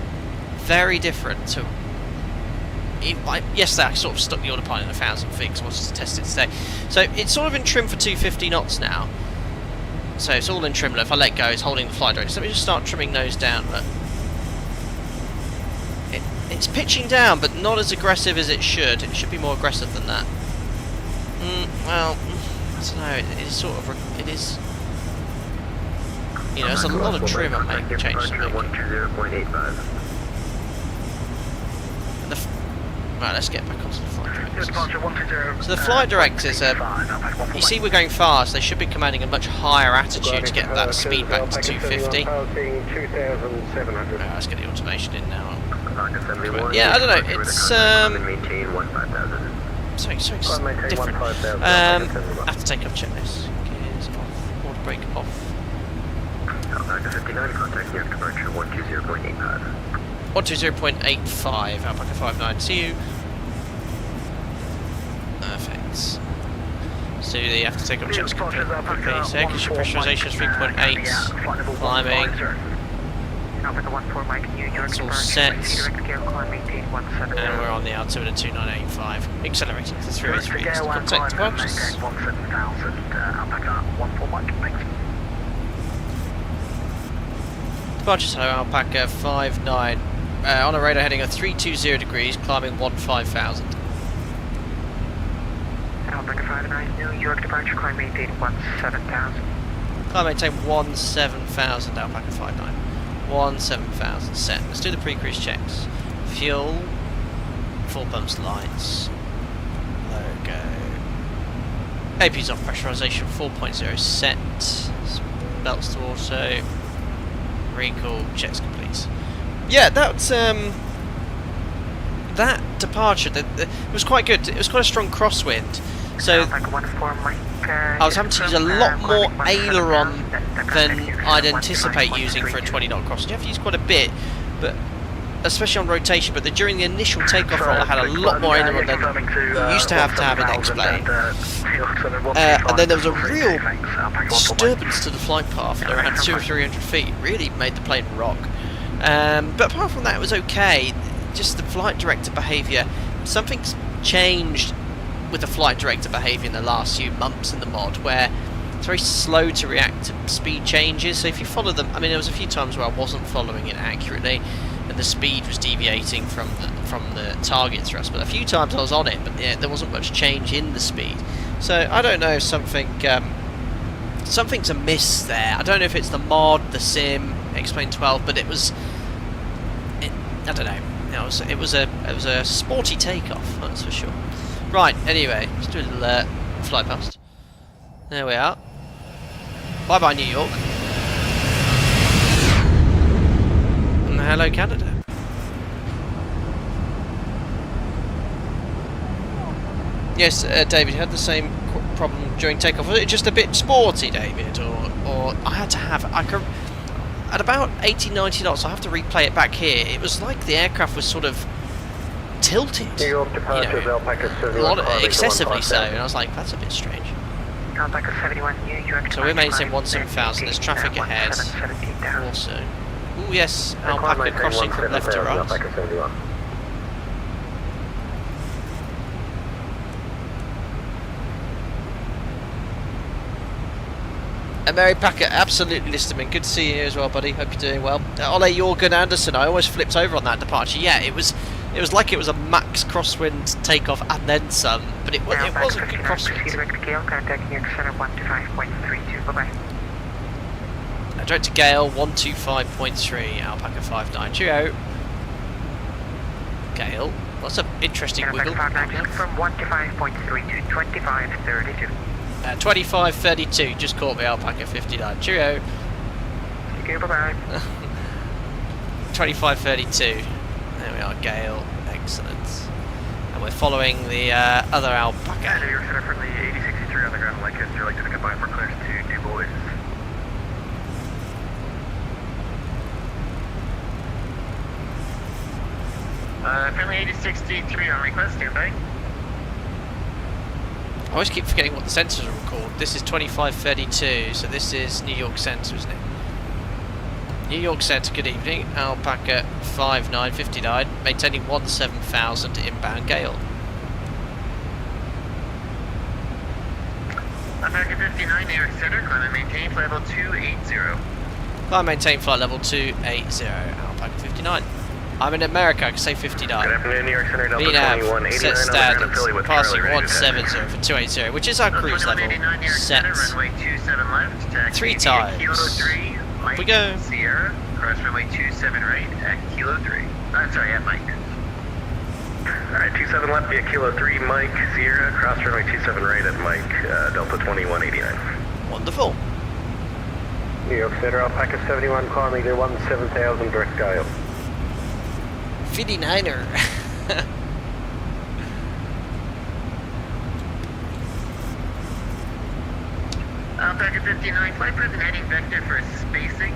Very different to. Yesterday I sort of stuck the autopilot in 1,000 feet because I wanted to test it today. So it's sort of in trim for 250 knots now. So it's all in trim. If I let go, it's holding the flight direction. So let me just start trimming nose down. But it's pitching down, but not as aggressive as it should. It should be more aggressive than that. Well, I don't know. It is sort of. It is. You know, it's a lot of trim I'm making changes to make. Right, let's get back onto the flight directors. So the flight directors are, you see we're going fast, they should be commanding a much higher attitude to get that speed back to 250. Let's get the automation in now. Yeah, I don't know, it's something different. I have to take up checklist. Gears off, water brake off. Alpaca 59, contact York departure 120.85. 120.85, Alpaca 59, see you. Perfect. So you have to take up checks quickly. So air condition pressurization is 3.8, climbing. That's all set. And we're on the altimeter 2985. Accelerating to 303. Contact departures. departure, hello, Alpaca 59. On a radar heading of 320 degrees, climbing 15,000. Alpaca 59, New York departure, climb maintain 17,000. Climb maintain 17,000, Alpaca 59. 17,000, set. Let's do the pre-cruise checks. Fuel, full pumps, lights, logo. AP's off, pressurization 4.0 set. Belts to auto. Recall, checks complete. Yeah, that's that departure it was quite good. It was quite a strong crosswind. So I was having to use a lot more aileron than I'd anticipate using for a 20 knot crosswind. You have to use quite a bit, but especially on rotation. But during the initial takeoff roll, I had a lot more aileron than you used to have in X-Plane. And then there was a real disturbance to the flight path at around 200 or 300 feet. Really made the plane rock. But apart from that, it was okay. Just the flight director behaviour. Something's changed with the flight director behaviour in the last few months in the mod, where it's very slow to react to speed changes. So if you follow them, I mean, there was a few times where I wasn't following it accurately, and the speed was deviating from the target thrust. But a few times I was on it, but yeah, there wasn't much change in the speed. So I don't know, something's amiss there. I don't know if it's the mod, the sim, X-Plane 12, but I don't know. It was a sporty takeoff, that's for sure. Right, anyway, let's do a little fly past. There we are. Bye bye, New York. And hello, Canada. Yes, David, you had the same problem during takeoff. Was it just a bit sporty, David, or I had to have at about 80-90 knots? I have to replay it back here. It was like the aircraft was sort of tilted, New York departures, Alpaca 71, excessively so, and I was like, that's a bit strange. Alpaca 71, New York. So we're maintaining 17,000. There's traffic ahead. Also, oh yes, Alpaca crossing from left to right. Alpaca 71. Mary Packer, absolutely listening. Good to see you as well, buddy. Hope you're doing well. Ole Jorgen Anderson, I almost flipped over on that departure. Yeah, it was like it was a max crosswind takeoff and then some, but it was a good crosswind. Direct to Gale 125.3, Alpaca 59. Cheerio. Gale, that's an interesting wiggle. From 125.3 to 2532. 2532, just caught me, Alpaca 59. Cheerio. Okay, bye-bye. 2532. There we are, Gale. Excellent. And we're following the other Alpaca. New York Center from the 8063 on the ground, like you'd like to combine for clearance to Du Bois. Friendly 8063 on request, standby. I always keep forgetting what the sensors are called. This is 2532, so this is New York Center, isn't it? New York Center, good evening. Alpaca 5959, maintaining 17,000 inbound Gale. Alpaca 59, New York Center, climb and maintain flight level 280. Climb maintain flight level 280, Alpaca 59. I'm in America, I can say 59. Good afternoon, New York Center, Delta VNAV, 21, set standards, passing 170 for 280, which is our cruise level, set 3 times. Up we go. Sierra, cross runway 27 right at Kilo 3. Sorry, at Mike. Alright, 27 left via Kilo 3, Mike, Sierra, cross runway 27 right at Mike, Delta 2189. Wonderful. New York Center, Alpaca 71, climbing to 17,000 direct Gale. 59er. Alpaca 59, flight present heading vector for spacing.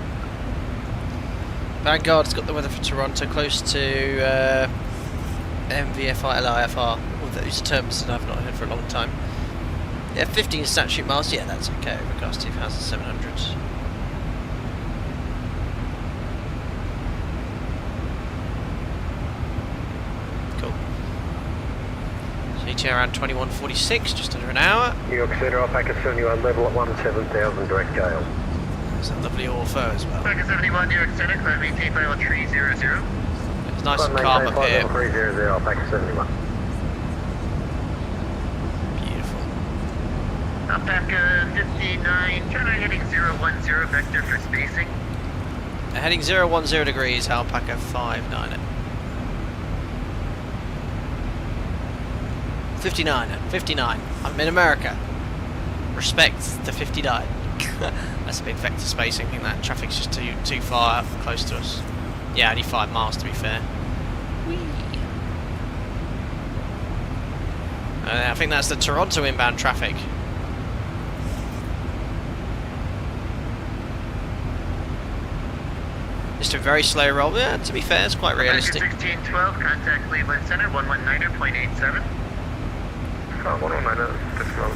Vanguard's got the weather for Toronto, close to MVFR, LIFR. All those terms that I've not heard for a long time. Yeah, 15 statute miles, yeah, that's okay. Overcast 2,700. ETA around 21:46, just under an hour. New York Center, Alpaca 71, level at 17,000 direct Gale. There's a lovely ortho as well. Alpaca 71, New York Center, climb maintain by level 300. It's nice and calm up here. 300, Alpaca 71. Beautiful. Alpaca 59, turn right heading 010 vector for spacing. Heading 010 degrees, Alpaca 59. 59. I'm in America. Respect the 59. That's a big vector spacing. I think that traffic's just too far up close to us. Yeah, only 5 miles to be fair. Whee. I think that's the Toronto inbound traffic. Just a very slow roll. Yeah, to be fair, it's quite realistic. 1612, contact Cleveland Center, 119.87. 119, decimal,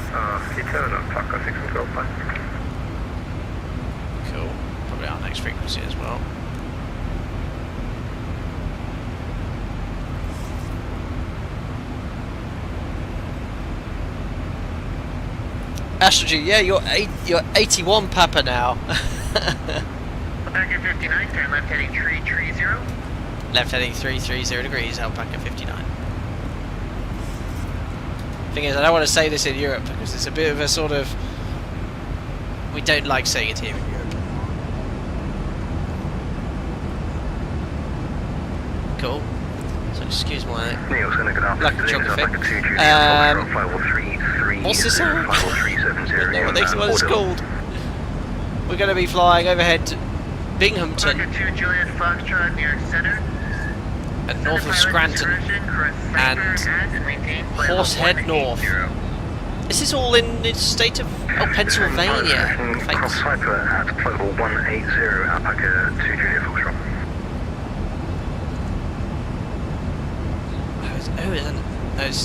T10 Alpaca 612. Cool. Probably our next frequency as well. Astrogy, yeah, you're 81 Papa now. Alpaca 59, turn left heading 330. Left heading 330 degrees, Alpaca 59. Thing is, I don't want to say this in Europe because it's a bit of a sort of... We don't like saying it here in Europe. Cool. So excuse my lack of geography. What's this all? I don't know what it's called. We're going to be flying overhead to Binghamton Alpaca 2 Juliet Foxtrot, New York Center. and north of Scranton and Horsehead North. This is all in the state of Pennsylvania. Crossfire at flight level 180, Alpaca 2 Juliet Foxtrot.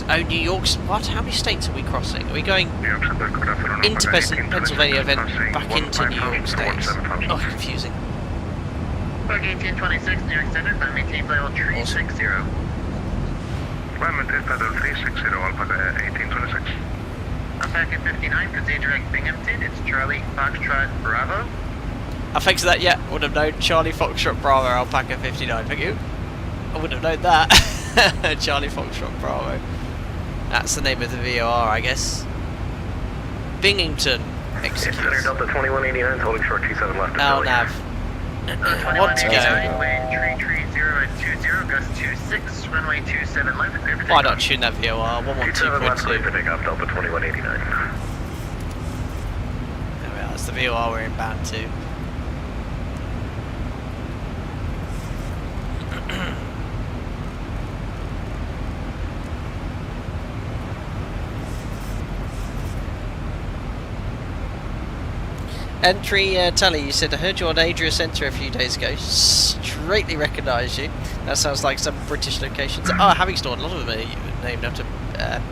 Oh, New York's... What? How many states are we crossing? Are we going into Pennsylvania, then back into New York states? Oh, confusing. Bug 1826, New York Center, climb maintain level 360. Climb maintain level 360, Alpaca 1826. Alpaca 59, proceed direct Binghamton, it's Charlie Foxtrot Bravo. Thanks for that, yeah, would have known. Charlie Foxtrot Bravo, Alpaca 59, thank you. I wouldn't have known that. Charlie Foxtrot Bravo. That's the name of the VOR, I guess. Binghamton. Executes. Center Delta 2189, holding short 27 left. Now nav. I want to go. Wind 330 at 20, gust 26, runway 27 left, clear for Why takeoff. not tune that VOR? 112.2. For takeoff, Delta 2189. There we are, that's the VOR we're inbound to. Entry Tully, you said I heard you on Adria Centre a few days ago. Straightly recognised you. That sounds like some British locations. Oh, Havingstone, a lot of them are named after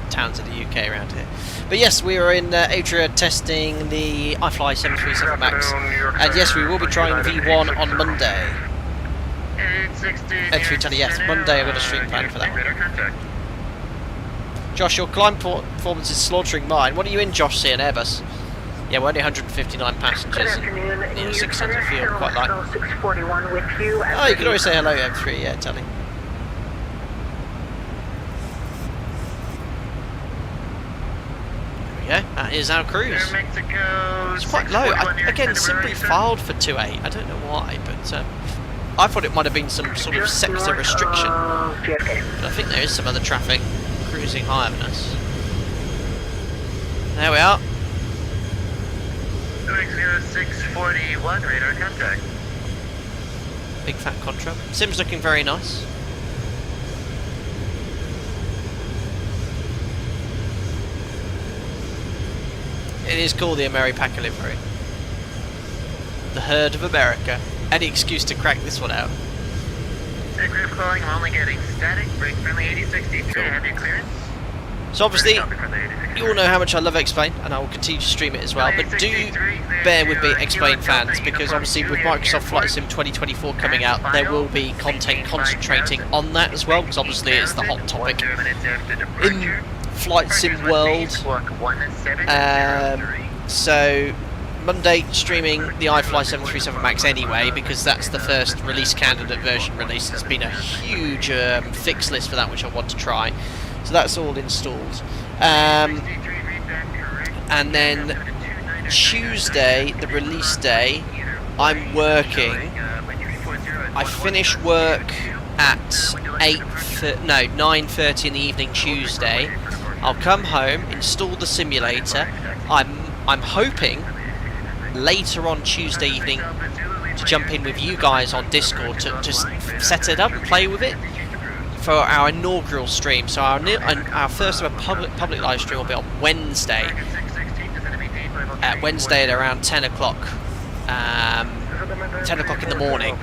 towns in the UK around here. But yes, we are in Adria testing the iFly 737 MAX. And yes, we will be trying V1 on Monday. Entry Tully, yes, Monday I've got a stream plan for that one. Josh, your climb performance is slaughtering mine. What are you in, Josh, C, an Airbus? Yeah, we're only 159 passengers and 6 tons of fuel, quite light. Oh, you can always say hello, M3, yeah, Tully. There we go, that is our cruise. It's quite low. Again, simply filed for 2.8. I don't know why, but I thought it might have been some sort of sector restriction. But I think there is some other traffic cruising higher than us. There we are. 641, radar contact. Big fat contra. Sim's looking very nice. It is called the Ameripaca livery. The Herd of America. Any excuse to crack this one out. Group calling, I'm only getting static, brake friendly 8060. Cool. Have your clearance? So obviously, you all know how much I love Explain, and I will continue to stream it as well, but do bear with me, Explain fans, because obviously with Microsoft Flight Sim 2024 coming out, there will be content concentrating on that as well, because obviously it's the hot topic in Flight Sim world. So Monday streaming the iFly 737 MAX anyway, because that's the first release candidate version release. There's been a huge fix list for that which I want to try, so that's all installed. And then Tuesday, the release day, I'm working. I finish work at 9:30 in the evening Tuesday. I'll come home, install the simulator. I'm hoping later on Tuesday evening to jump in with you guys on Discord to just set it up and play with it for our inaugural stream. So our first ever public live stream will be on Wednesday. Wednesday at around 10 o'clock. 10 o'clock in the morning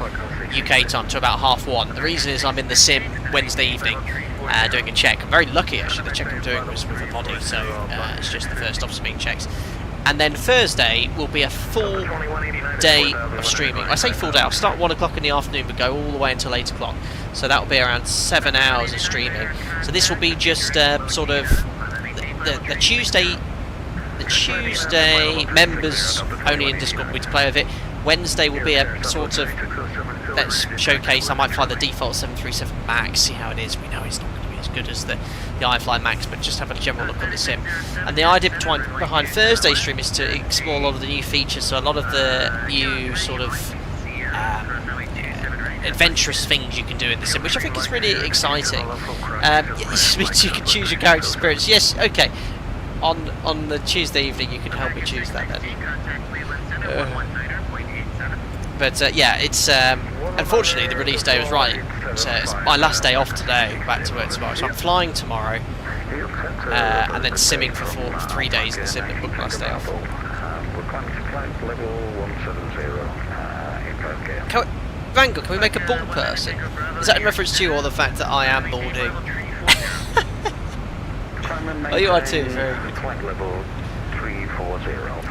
UK time to about 1:30. The reason is I'm in the sim Wednesday evening doing a check. I'm very lucky actually. The check I'm doing was with a body, so it's just the first officer being checked. And then Thursday will be a full day of streaming. I say full day, I'll start 1 o'clock in the afternoon but go all the way until 8 o'clock. So that will be around 7 hours of streaming. So this will be just sort of the Tuesday members only in Discord will be to play with it. Wednesday will be a sort of, let's showcase. I might fly the default 737 MAX, see how it is. We know it's not going to be as good as the iFly MAX, but just have a general look on the sim. And the idea behind Thursday's stream is to explore a lot of the new features, so a lot of the new sort of adventurous things you can do in the sim, which I think is really exciting. You can choose your character spirits. Yes, okay. On the Tuesday evening you can help me choose that then. But yeah, it's unfortunately the release day was right. It's my last day off today, back to work tomorrow. So I'm flying tomorrow, and then simming for 3 days in the sim that booked my last day off. Vanguard, can we make a bald person? Is that in reference to you or the fact that I am balding? Oh, you are too, very good.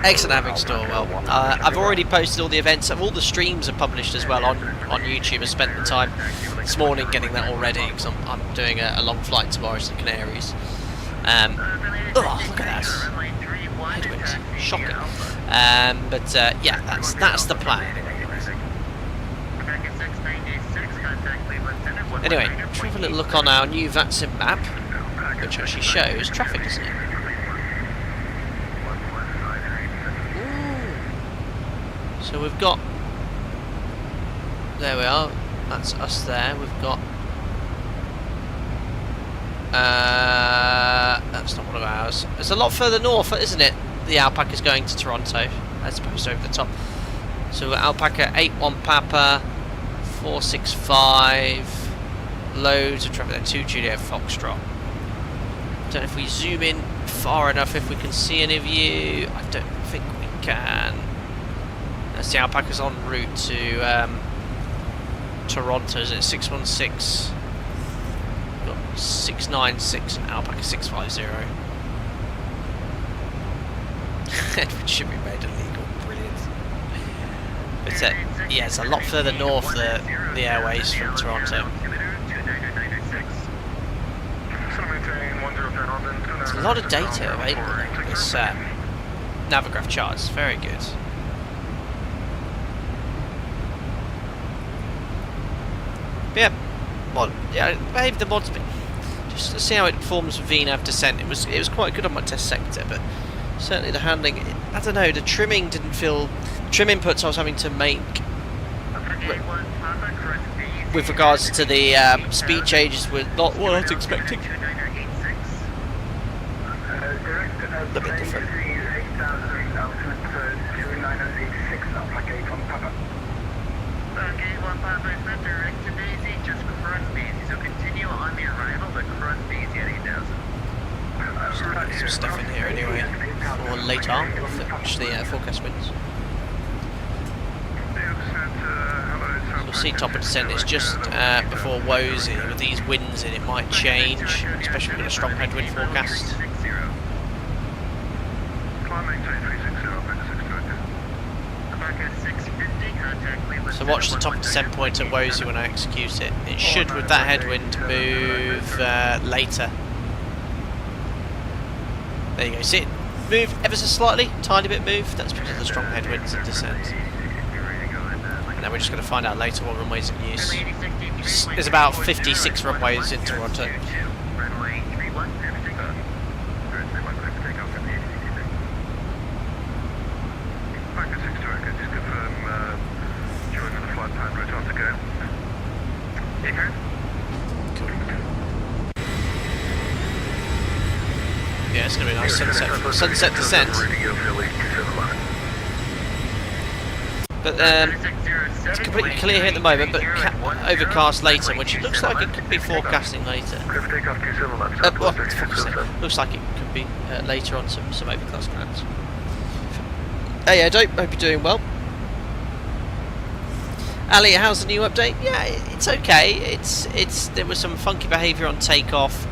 Excellent having store. Well, I've already posted all the events, all the streams are published as well on YouTube. I spent the time this morning getting that all ready because I'm doing a long flight tomorrow to the Canaries. Oh, look at that. Headwinds. Shocking. But yeah, that's the plan. Anyway, let's have a little look on our new VATSIM map, which actually shows traffic, doesn't it? So we've got, there we are, that's us there. We've got, that's not one of ours. It's a lot further north, isn't it? The Alpaca's going to Toronto, as opposed to over the top. So Alpaca 81 Papa, 465, loads of traffic there, 2 Juliet Foxtrot. Don't know if we zoom in far enough, if we can see any of you. I don't think we can. That's the Alpaca's en route to Toronto, is it? 616. We've got 696 and Alpaca 650. Which should be made illegal. Brilliant. But yeah, it's a lot further north, the airways from Toronto. There's a lot of data available on this Navigraph charts. Very good. Yeah, mod. Yeah, maybe the mod's been just to see how it performs with VNAV descent. It was quite good on my test sector, but certainly the handling. I don't know. The trimming didn't feel. Trim inputs I was having to make with regards to the speed changes were not what I was expecting. A bit different. Some stuff in here anyway, or later, which the forecast winds. So we'll see top of descent is just before Wozy. With these winds in, it might change, especially with a strong headwind forecast. So watch the top of descent point at Wozy when I execute it. It should, with that headwind, move later. There you go, see it moved ever so slightly, tiny bit moved. That's because of the strong headwinds and descent. And then we're just going to find out later what runways in use. There's about 56 runways in Toronto. Yeah, it's going to be a nice sunset descent. But it's completely clear here at the moment, but overcast later, which it looks like it could be forecasting later. Looks like it could be later on some overcast clouds. Hey, I hope you're doing well. Ali, how's the new update? Yeah, it's okay. There was some funky behaviour on takeoff.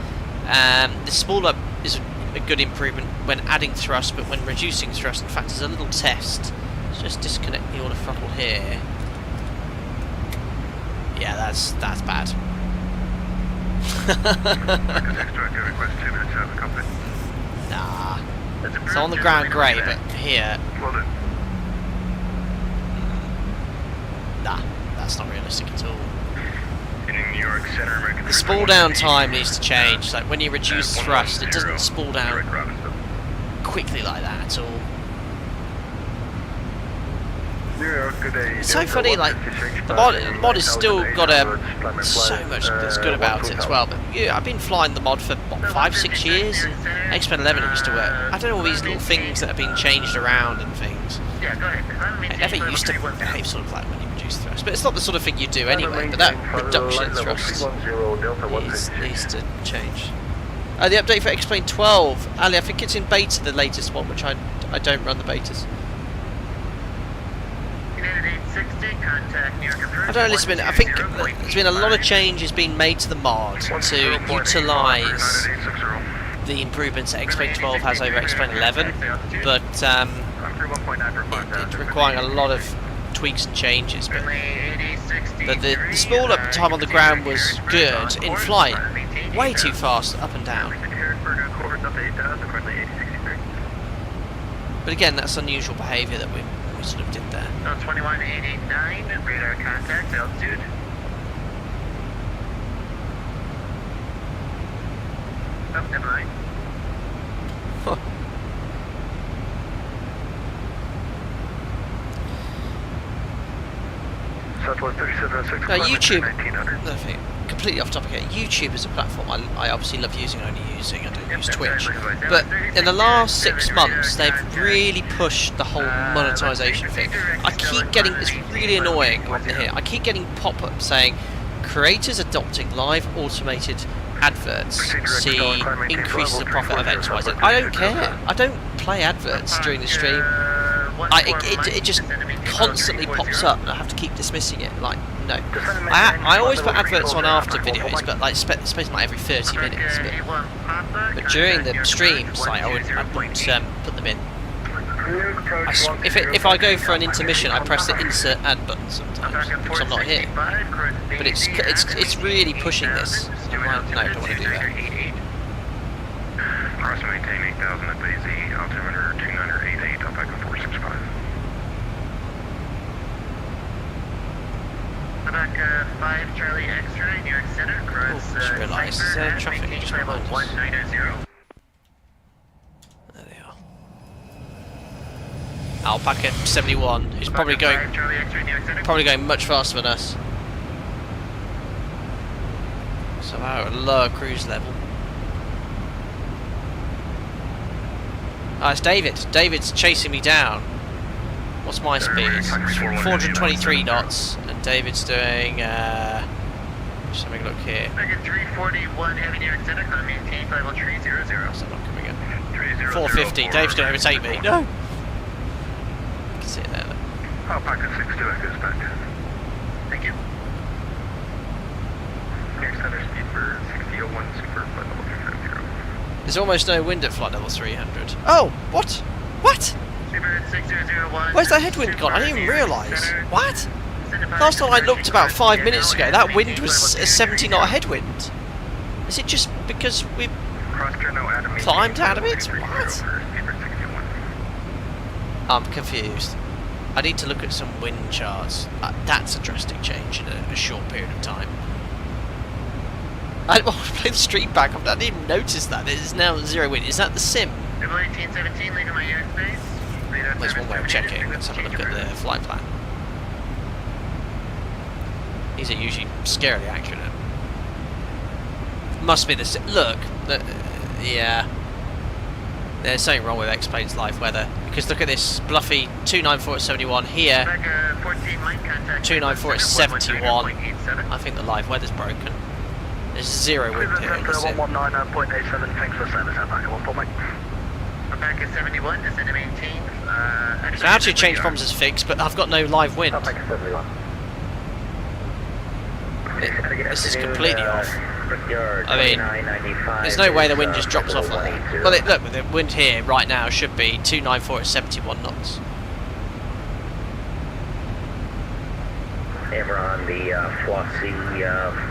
The spool up is a good improvement when adding thrust, but when reducing thrust, in fact, there's a little test. Let's just disconnect the auto throttle here. Yeah, that's bad. Nah, it's on the ground great, but here, nah, that's not realistic at all. The spool down time needs to change. Like when you reduce thrust, it doesn't spool down quickly like that at all. It's so funny, like the mod has still got so much that's good about it as well. But yeah, I've been flying the mod for what, 5-6 years, and X-Men 11 used to work. I don't know all these little things that have been changed around and things. It never used to behave sort of like when you reduce thrust, but it's not the sort of thing you do anyway. But that reduction in thrust needs to change. The update for X-Plane 12, Ali, I think it's in beta, the latest one, which I don't run the betas. I don't know, listen, I think there's been a lot of changes being made to the mod to utilise the improvements that X-Plane 12 has over X-Plane 11, but it's requiring a lot of tweaks and changes. But the spool up time on the ground was good. In flight, way too fast up and down. But again, that's unusual behaviour that we sort of did there. 2189, radar contact, altitude. Oh, never mind. Now YouTube, completely off topic here, YouTube is a platform I obviously love using, I don't use Twitch, but in the last 6 months they've really pushed the whole monetization thing. I keep getting, it's really annoying on here, I keep getting pop-ups saying creators adopting live automated adverts see increases the profit of XYZ. I don't care, I don't play adverts during the stream. It just constantly pops up and I have to keep dismissing it. Like, no. I always put adverts on after videos, but like space like every 30 minutes. But during the streams, like, I wouldn't put them in. If I go for an intermission, I press the insert ad button sometimes because I'm not here. But it's really pushing this. I'm like, no, I don't want to do that. Cross maintain 8000 at BZ, altimeter 2988, Alpaca 465. Alpaca 5 Charlie X-ray, New York Center, cross just realised there's traffic just behind us. 190. There they are. Alpaca 71, who's probably going much faster than us. So we're at a lower cruise level. It's David. David's chasing me down. What's my speed? 423 knots, and David's doing. Just having a look here. 341 heavy New York Center, climbing 50300. That's not coming up. 450. Dave's going to overtake me. No. You can see it there. Alpaca 62 echoes back. Thank you. New York Center speed for 6001, super flight level 350. There's almost no wind at flight level 300. Oh, what? What? Where's that headwind gone? I didn't even realise. What? Last time I looked about 5 minutes ago, that wind was a 70 knot headwind. Is it just because we've climbed out of it? What? I'm confused. I need to look at some wind charts. That's a drastic change in a short period of time. I want to play the stream back. I didn't even notice that. It is now 0 wind. Is that the sim? 1817, leaving my airspace. There's one way of checking. Let's have a look at the flight plan. These are usually scarily accurate. Must be the sim. Look. Yeah. There's something wrong with X-Plane's live weather. Because look at this. Bluffy 294 at 71 here. 294 at 71. I think the live weather's broken. There's 0 wind here in the sim. 119.87, thanks for service, Alpaca 14 Mike. Alpaca 71, descend to maintain. So actually change problems is fixed, but I've got no live wind. This is completely off. I mean, there's no way the wind just drops off like that. Well, look, the wind here right now should be 294 at 71 knots. And we're on the Flossie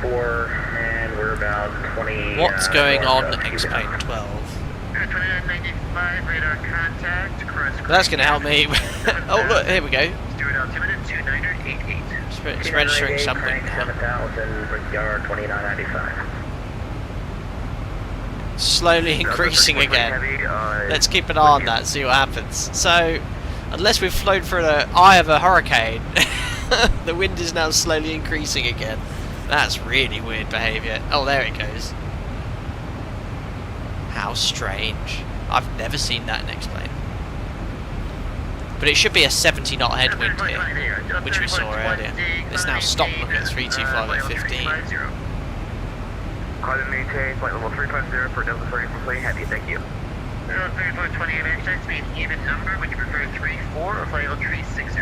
4, and we're about 20. What's going on? Explain 12. 2995, radar contact. That's going to help me. Oh, look, here we go. Steward altimeter 2988. It's registering something. 7,000, Brickyard 2995. Slowly increasing again. Let's keep an eye on that, see what happens. So, unless we've flown through the eye of a hurricane, the wind is now slowly increasing again. That's really weird behaviour. Oh, there it goes. How strange. I've never seen that in X-Plane. But it should be a 70 knot headwind here, which we saw earlier. It's now stopped looking at 325 at 15. Climb and maintain, flight level 350 for Delta 30 complete, happy, thank you. 3428 airspace, be an even number, would you prefer 34 or flight level 360?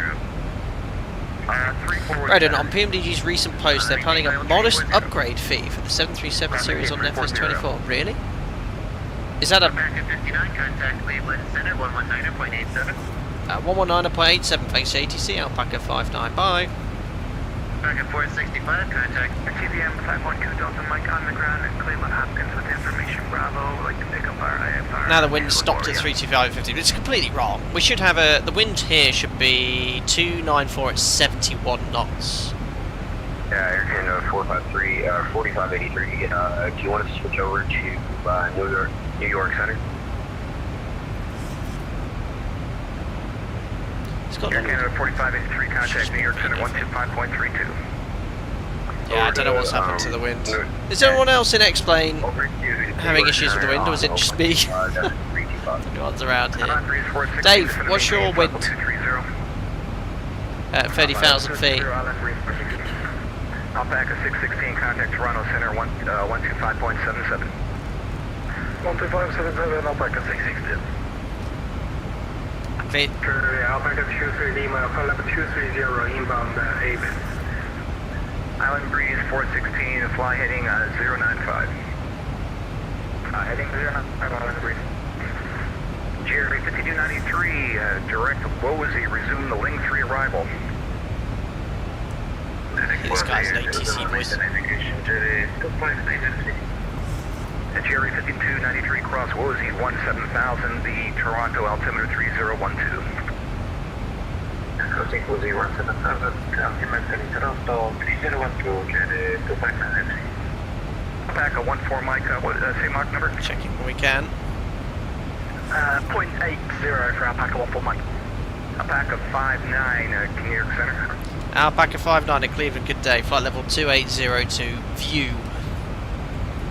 Right, and on PMDG's recent post, they're planning a modest upgrade fee for the 737 series on FS24. Really? Is that a... Alpaca 59, contact Cleveland Center, 119.87. 119.87, thanks to ATC, Alpaca 59, bye. Alpaca 465, contact TVM 512 Delta Mike on the ground at Cleveland Hopkins with information Bravo, would like to pick up our IFR. Now the wind stopped at 325 at 50, but it's completely wrong. We should have the wind here should be 294 at 71 knots. Yeah, Air Canada 453, 4583, do you want us to switch over to New York Center? Air Canada 4583, contact New York Center 125.32. Yeah, I don't know what's happened to the wind. Is anyone else in X-Plane having issues with the wind, or is it just me? Everyone's around here. Dave, what's your wind? At 30,000 feet. Alpaca 616, contact Toronto Center 125.77. 125.77, Alpaca 616. Alpaca 23 Lima, level 230 inbound Avis. Island breeze 416, fly heading 095. Heading 095, Island breeze. GRA 5293, direct Woolsey, resume the Ling 3 arrival. This guy's an ATC voice. GRA 5293, cross Woolsey 17000, the Toronto altimeter 3012. Crossing Woolsey 17000, altimeter Toronto 3012, Alpaca 14 Mike, say Mach number? Checking when we can. 0.80 for Alpaca 14 Mike. Alpaca 59, New York Center. Alpaca 59 at Cleveland, good day. Flight level 2802, view.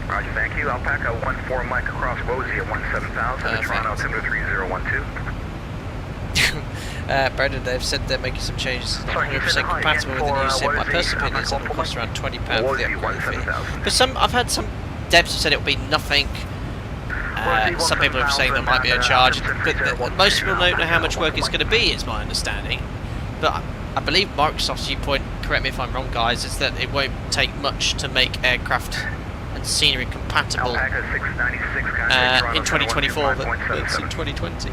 Roger, thank you. Alpaca 14 Mike across Woolsey at 17000, Toronto altimeter 3012. Brendan, they've said they're making some changes. It's not 100% compatible with the new sim. My personal opinion is it will cost around £20 for the upgrade fee. But I've had some devs who said it will be nothing. Some people are saying there might be a charge, but most people don't know how much work it's going to be, is my understanding. But I believe Microsoft's viewpoint, correct me if I'm wrong guys, is that it won't take much to make aircraft and scenery compatible in 2024, but it's in 2020.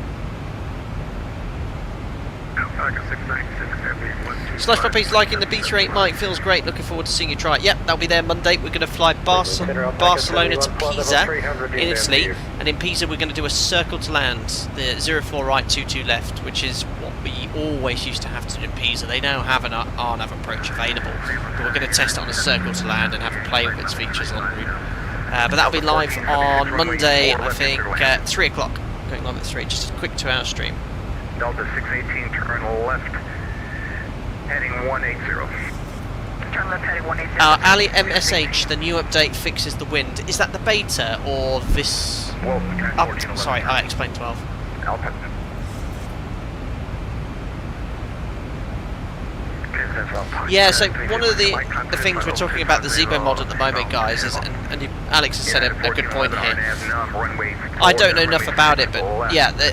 Slush Puppies liking the Beta 8 mic, feels great, looking forward to seeing you try it. Yep, that'll be there Monday. We're going to fly Barcelona to Pisa in Italy, and in Pisa we're going to do a circle to land, the 04 right, 22 left, which is what? always used to have to do in Pisa. They now have an RNAV approach available, but we're going to test it on a circle to land and have a play with its features en route. But that'll be live on Monday, I think, 3 o'clock. Going live at 3, just a quick 2-hour stream. Delta 618, turn left, heading 180. Turn left heading 180. Ali MSH, the new update fixes the wind. Is that the beta or this? Sorry, I explained 12. Yeah, so one of the things we're talking about the ZIBO mod at the moment, guys, is, and Alex has said a good point here. I don't know enough about it, but yeah, the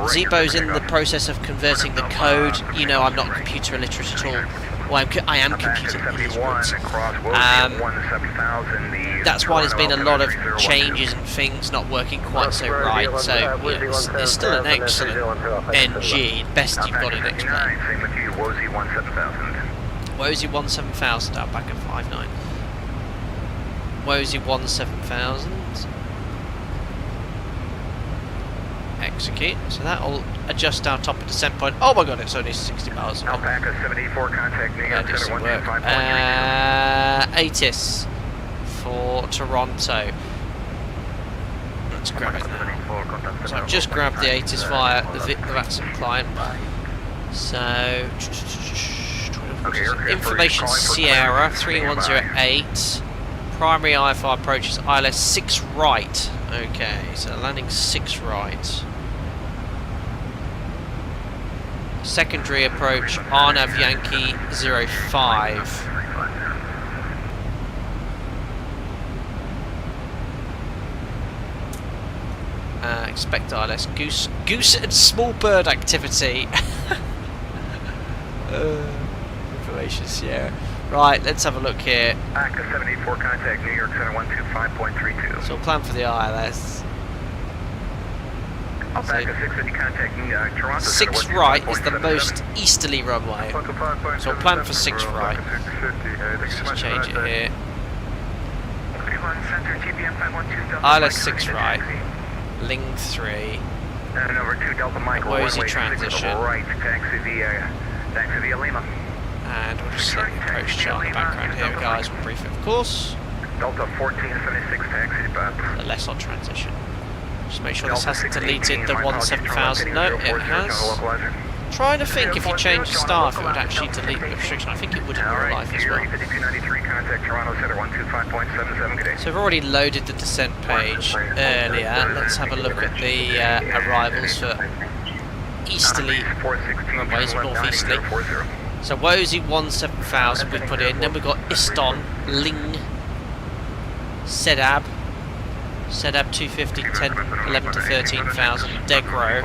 ZIBO's in the process of converting the code. You know, I'm not computer illiterate at all. Well, I am computer illiterate. That's why there's been a lot of changes and things not working quite so right. So you know, it's still an excellent NG, best you've got in X-Plane. Wozy 17000 Alpaca 59. Wozy 17000. Execute. So that'll adjust our top of descent point. Oh my god, it's only 60 miles away. Alpaca 74, contact New York Center 125. ATIS for Toronto. Let's grab it now. So I've just grabbed the ATIS via the Vatson client. So information Sierra 3108. Primary IFR approach is ILS 6 right. Okay, so landing 6 right. Secondary approach RNAV Yankee 05. Expect ILS goose and small bird activity. Information Sierra. Right, let's have a look here. Alpaca 74, contact New York Center 125.32. So we'll plan for the ILS. Alpaca 650, contact Toronto 6 right is the most easterly runway. So we'll plan for 6 right. Let's just change it here. ILS 6 right. Ling 3. Number 2 Delta Mike. Wozy transition. Right, taxi via Lima. And we'll just set the approach chart in the background here, guys. We'll brief it, of course. Delta 1476, taxi to Bob. The less on transition. Just make sure this hasn't deleted the 17000. No, it has. Trying to think if you change the star, if it would actually delete the restriction. I think it would in real life as well. So we've already loaded the descent page earlier. Let's have a look at the arrivals for easterly runways, northeasterly. So Wozy 17000 we put in, then we've got Iston, Ling, Sedab 250, 10, 11 to 13,000, Degro,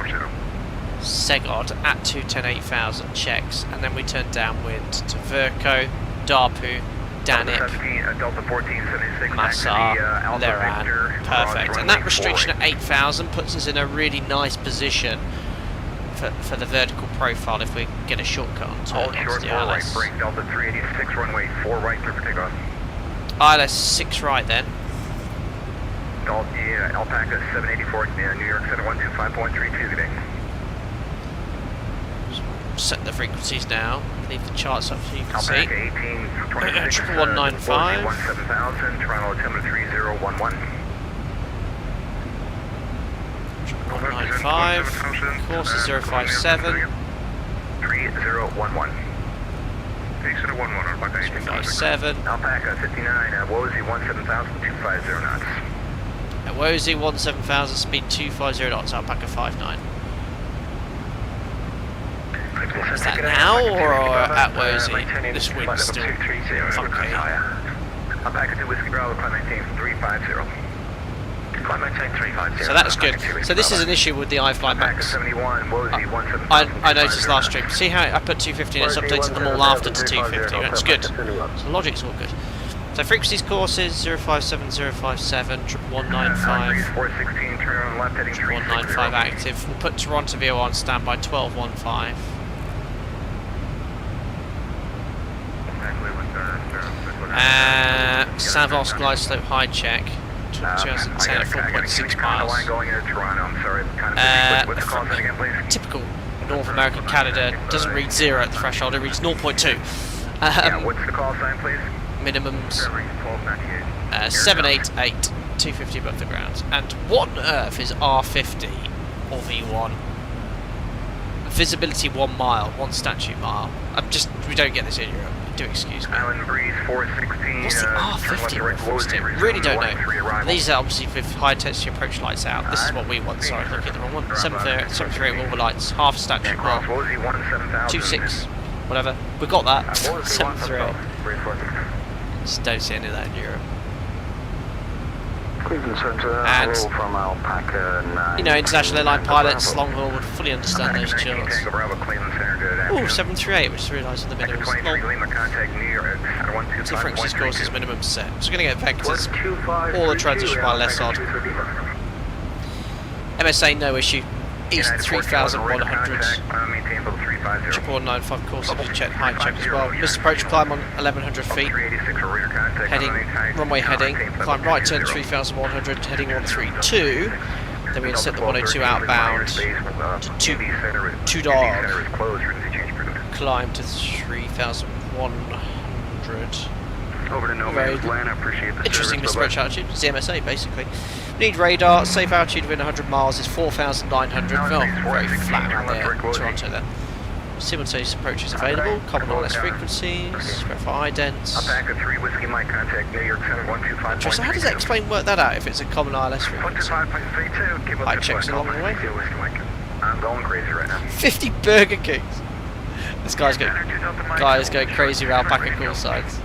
Segod at 210, 8,000 checks, and then we turn downwind to Verco, Darpu, Danip, Massar, Leran. Perfect. And that restriction at 8,000 puts us in a really nice position for the vertical profile if we get a shortcut on turn into the ILS. Delta 386, runway 4 right, clear for takeoff. ILS 6 right then. Alpaca 784, New York Center 125.32 today. Set the frequencies now. Leave the charts up so you can see. Alpaca 1826, 195. 17000, Toronto altimeter 3011. 195, course is 057. 3011. 057. Alpaca 59, Wozy 17000, 250 knots. At Wozy 17000, speed 250 knots, Alpaca 59. Is that now or at Wozy? This wind's still funky. Alpaca 2 Whiskey Bravo, climb maintain 350. So that's good. So this is an issue with the iFly Max. I noticed last stream. See how I put 250 and it's updated them all after to 250. That's good. So the logic's all good. So frequencies courses 057, 057, 195, 195 active. We'll put Toronto VO on standby 1215. Savos glide slope high check. 2010 at 4.6 miles. Typical North America, Canada doesn't read 0 at the threshold, it reads 0.2. What's the call sign, please? Minimums 788, 250 above the ground. And what on earth is R50 or V1? Visibility 1 mile, 1 statute mile. We don't get this in Europe. Do excuse me. Island breeze 416. What's the R50 reference to? Really don't know. And these are obviously with high intensity approach lights out. This is what we want. Sorry, looking at the wrong one. 738 Wilbur lights, half a statute mile. 26, whatever. We got that. 738. Just don't see any of that in Europe. Cleveland Center, And, from Alpaca 9. you know, international airline pilots, long haul would fully understand those charts. Oh, 738, which is realised in the minimums. Difference is courses minimum set. So we're going to get vectors. All the transition by less odd. MSA, no issue. East 3100. 195 courses, check height check as well. Missed approach climb on 1100 feet. Heading, runway heading. Climb right turn 3100, heading 132. Then we're going to set the 102 outbound to 2 dog. Climb to 3100. Over to no man's land, I appreciate the Interesting service, misapproach altitude. It's the MSA basically. We need radar. Safe altitude within 100 miles is 4,900. Oh, very flat on there. Toronto there. Simultaneous approaches available. Common or less frequencies. Verify idents. Alpaca 3 Whiskey Mike, contact New York Center 125. So how does that explain work that out if it's a common ILS frequency? Height checks along the way. I'm going crazy right now. 50 Burger Kings. This guy's going crazy with Alpaca call signs.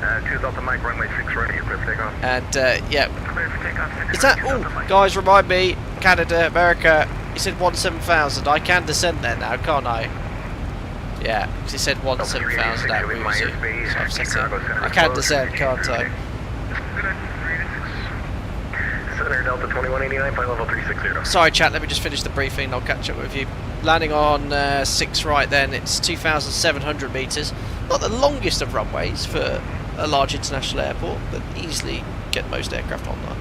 2 Delta Mike, runway 6 ready, clear for takeoff. And yeah, is that? Oh, guys, remind me, Canada, America. He said 17,000. I can descend there now, can't I? Yeah, because he said 17,000 out Woozy. So I've set it. I can descend, can't I? Center Delta 2189, flight level 360. Sorry, chat. Let me just finish the briefing. I'll catch up with you. Landing on 6 right. Then it's 2,700 meters. Not the longest of runways for a large international airport, but easily get most aircraft on there.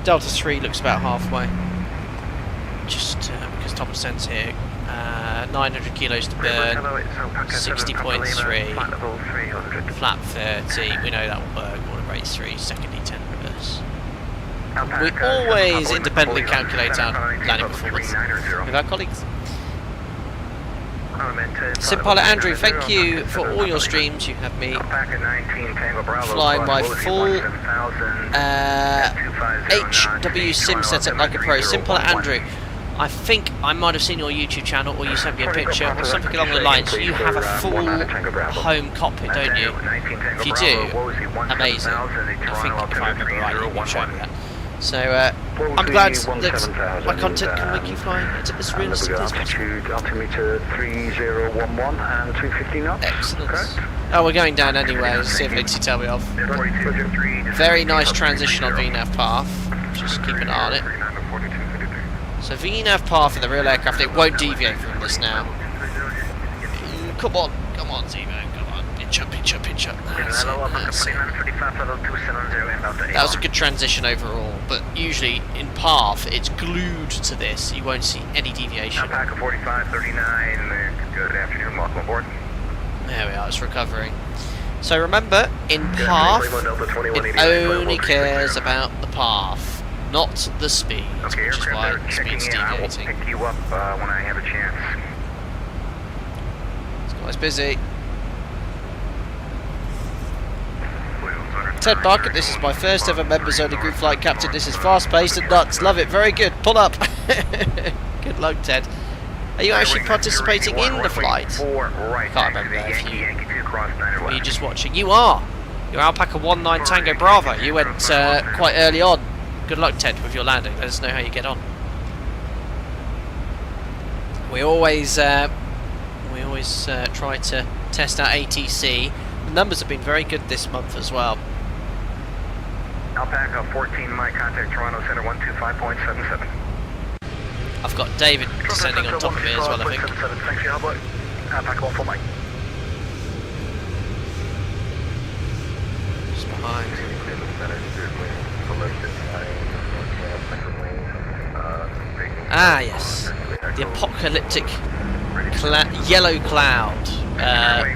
Delta 3 looks about halfway. Just because top descent's here. 900 kilos to burn. 60.3. Flap 30. We know that will work. Water rate 3. Second E10 reverse. We always independently calculate our landing performance with our colleagues. Simpilot Andrew, thank you for all your streams. You have me flying my full HW sim setup like a pro. Simpilot Andrew, I think I might have seen your YouTube channel, or you sent me a picture or something along the lines. You have a full home cockpit, don't you? If you do, amazing. I think if I remember right, you showed me that. So I'm glad that my content can make you fly as realistic as possible. Altimeter 3011 and 250 knots. Excellent. Oh, we're going down anyway. Let's see if Lindsay tell me off. Very nice transition on VNAV path. Just keep an eye on it. So VNAV path in the real aircraft, it won't deviate from this now. Come on, ZIBO. Pinch up. That's it. That was a good transition overall, but usually in path it's glued to this. You won't see any deviation. Alpaca 4539, good afternoon, welcome aboard. There we are, it's recovering. So remember, in path, it only cares about the path, not the speed, which is why the speed's deviating. I will pick you up when I have a chance. This guy's busy. Ted Bucket, this is my first ever members only group flight captain. This is fast paced and nuts. Love it. Very good. Pull up. Good luck, Ted. Are you actually participating in the flight? I can't remember if you were you just watching. You are. You're Alpaca 19 Tango Bravo. You went quite early on. Good luck, Ted, with your landing. Let us know how you get on. We always try to test our ATC. The numbers have been very good this month as well. Alpaca 14, my contact Toronto Center 125.77. I've got David descending on top of me as well, I think. Thanks, Alpaca 14, Mike. Just behind. Ah, yes. The apocalyptic yellow cloud,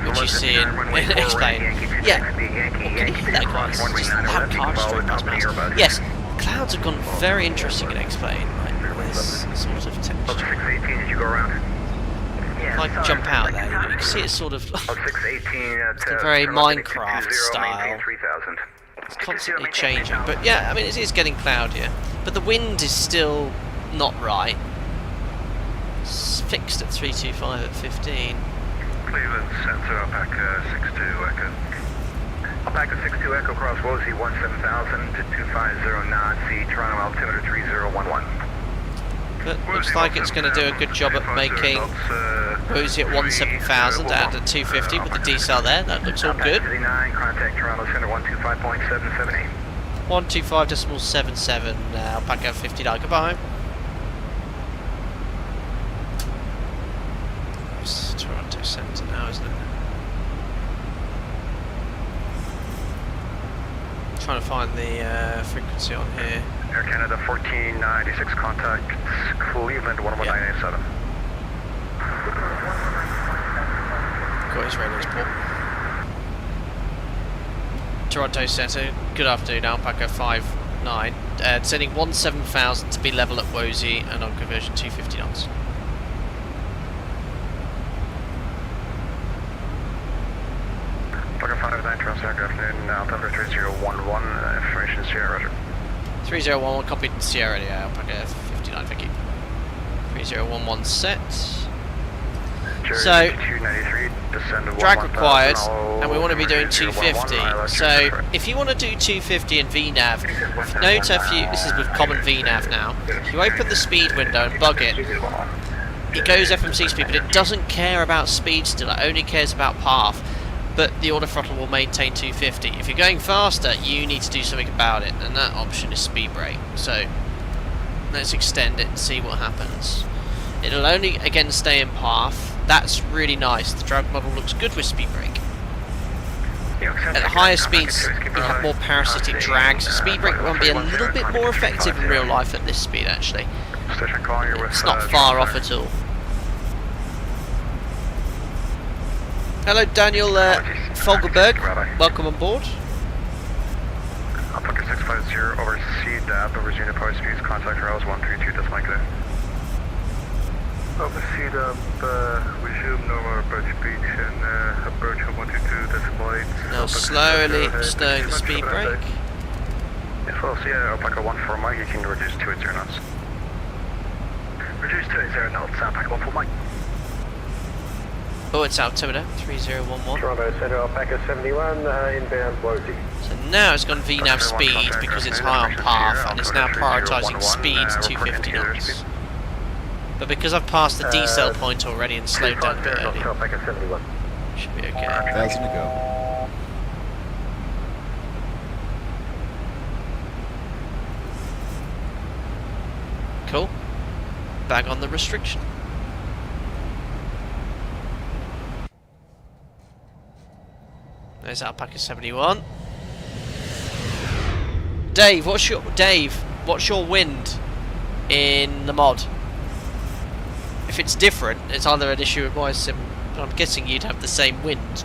which you see in X-Plane. Yeah, oh, can you hear that, guys? Just loud car straight past me. Yes, clouds have gone very interesting in X-Plane. Like this sort of texture. 618, did you go around? If I jump out there, you can see it's sort of it's a very Minecraft style. It's constantly changing, but yeah, I mean it is getting cloudier, but the wind is still not right. It's fixed at 325 at 15. Cleveland Center, Alpaca 62 Echo. Alpaca 62 Echo, cross Woolsey 17000 to 250 knots, see Toronto altimeter 3011. But looks like it's going to do a good job at making Woolsey at 17,000 and at 250 with the decel there. That looks all good. Contact Toronto Center 125.778. 125.77, Alpaca 59, goodbye. It's Toronto Centre now, isn't it? I'm trying to find the frequency on here. Air Canada 1496, contact Cleveland 11987. Got his radars, Paul. Toronto Centre, good afternoon, Alpaca 59. Sending 17,000 to be level at Woolsey and on conversion 250 knots. Alpaca 59, Toronto, good afternoon, altimeter 3011, information Sierra, roger. 3011, copied Sierra, yeah, Alpaca 59, thank you. 3011 set. So, drag required, and we want to be doing 250. So, if you want to do 250 in VNAV, note this is with common VNAV now, if you open the speed window and bug it, it goes FMC speed, but it doesn't care about speed still, it only cares about path. But the autothrottle will maintain 250. If you're going faster, you need to do something about it, and that option is speed brake. So let's extend it and see what happens. It'll only again stay in path. That's really nice. The drag model looks good with speed brake. At higher speeds, you have more parasitic drag, so speed brake will be a little bit more effective in real life at this speed. Actually, it's not far off at all. Hello, Daniel Fogelberg. Welcome on board. Alpaca 650 over CDAP, over unit power speeds, contact routes 132, that's Mike there. Over CDAP, resume normal approach speed and approach at 122, that's Mike. Now slowly stirring the speed brake. If well, see Alpaca 14 Mike, you can reduce to 80 knots. Reduce to 80 knots, Alpaca 14 Mike. Oh, it's altimeter 3011. Toronto Centre, Alpaca 71, inbound Woolsey. So now it's gone VNAV speed because it's high on path, and it's now prioritising speed to 250 knots. But because I've passed the decel point already and slowed down a bit early, should be okay. 1,000 to go. Cool. Bang on the restriction. There's Alpaca 71. Dave, what's your wind in the mod? If it's different, it's either an issue with my sim, but I'm guessing you'd have the same wind.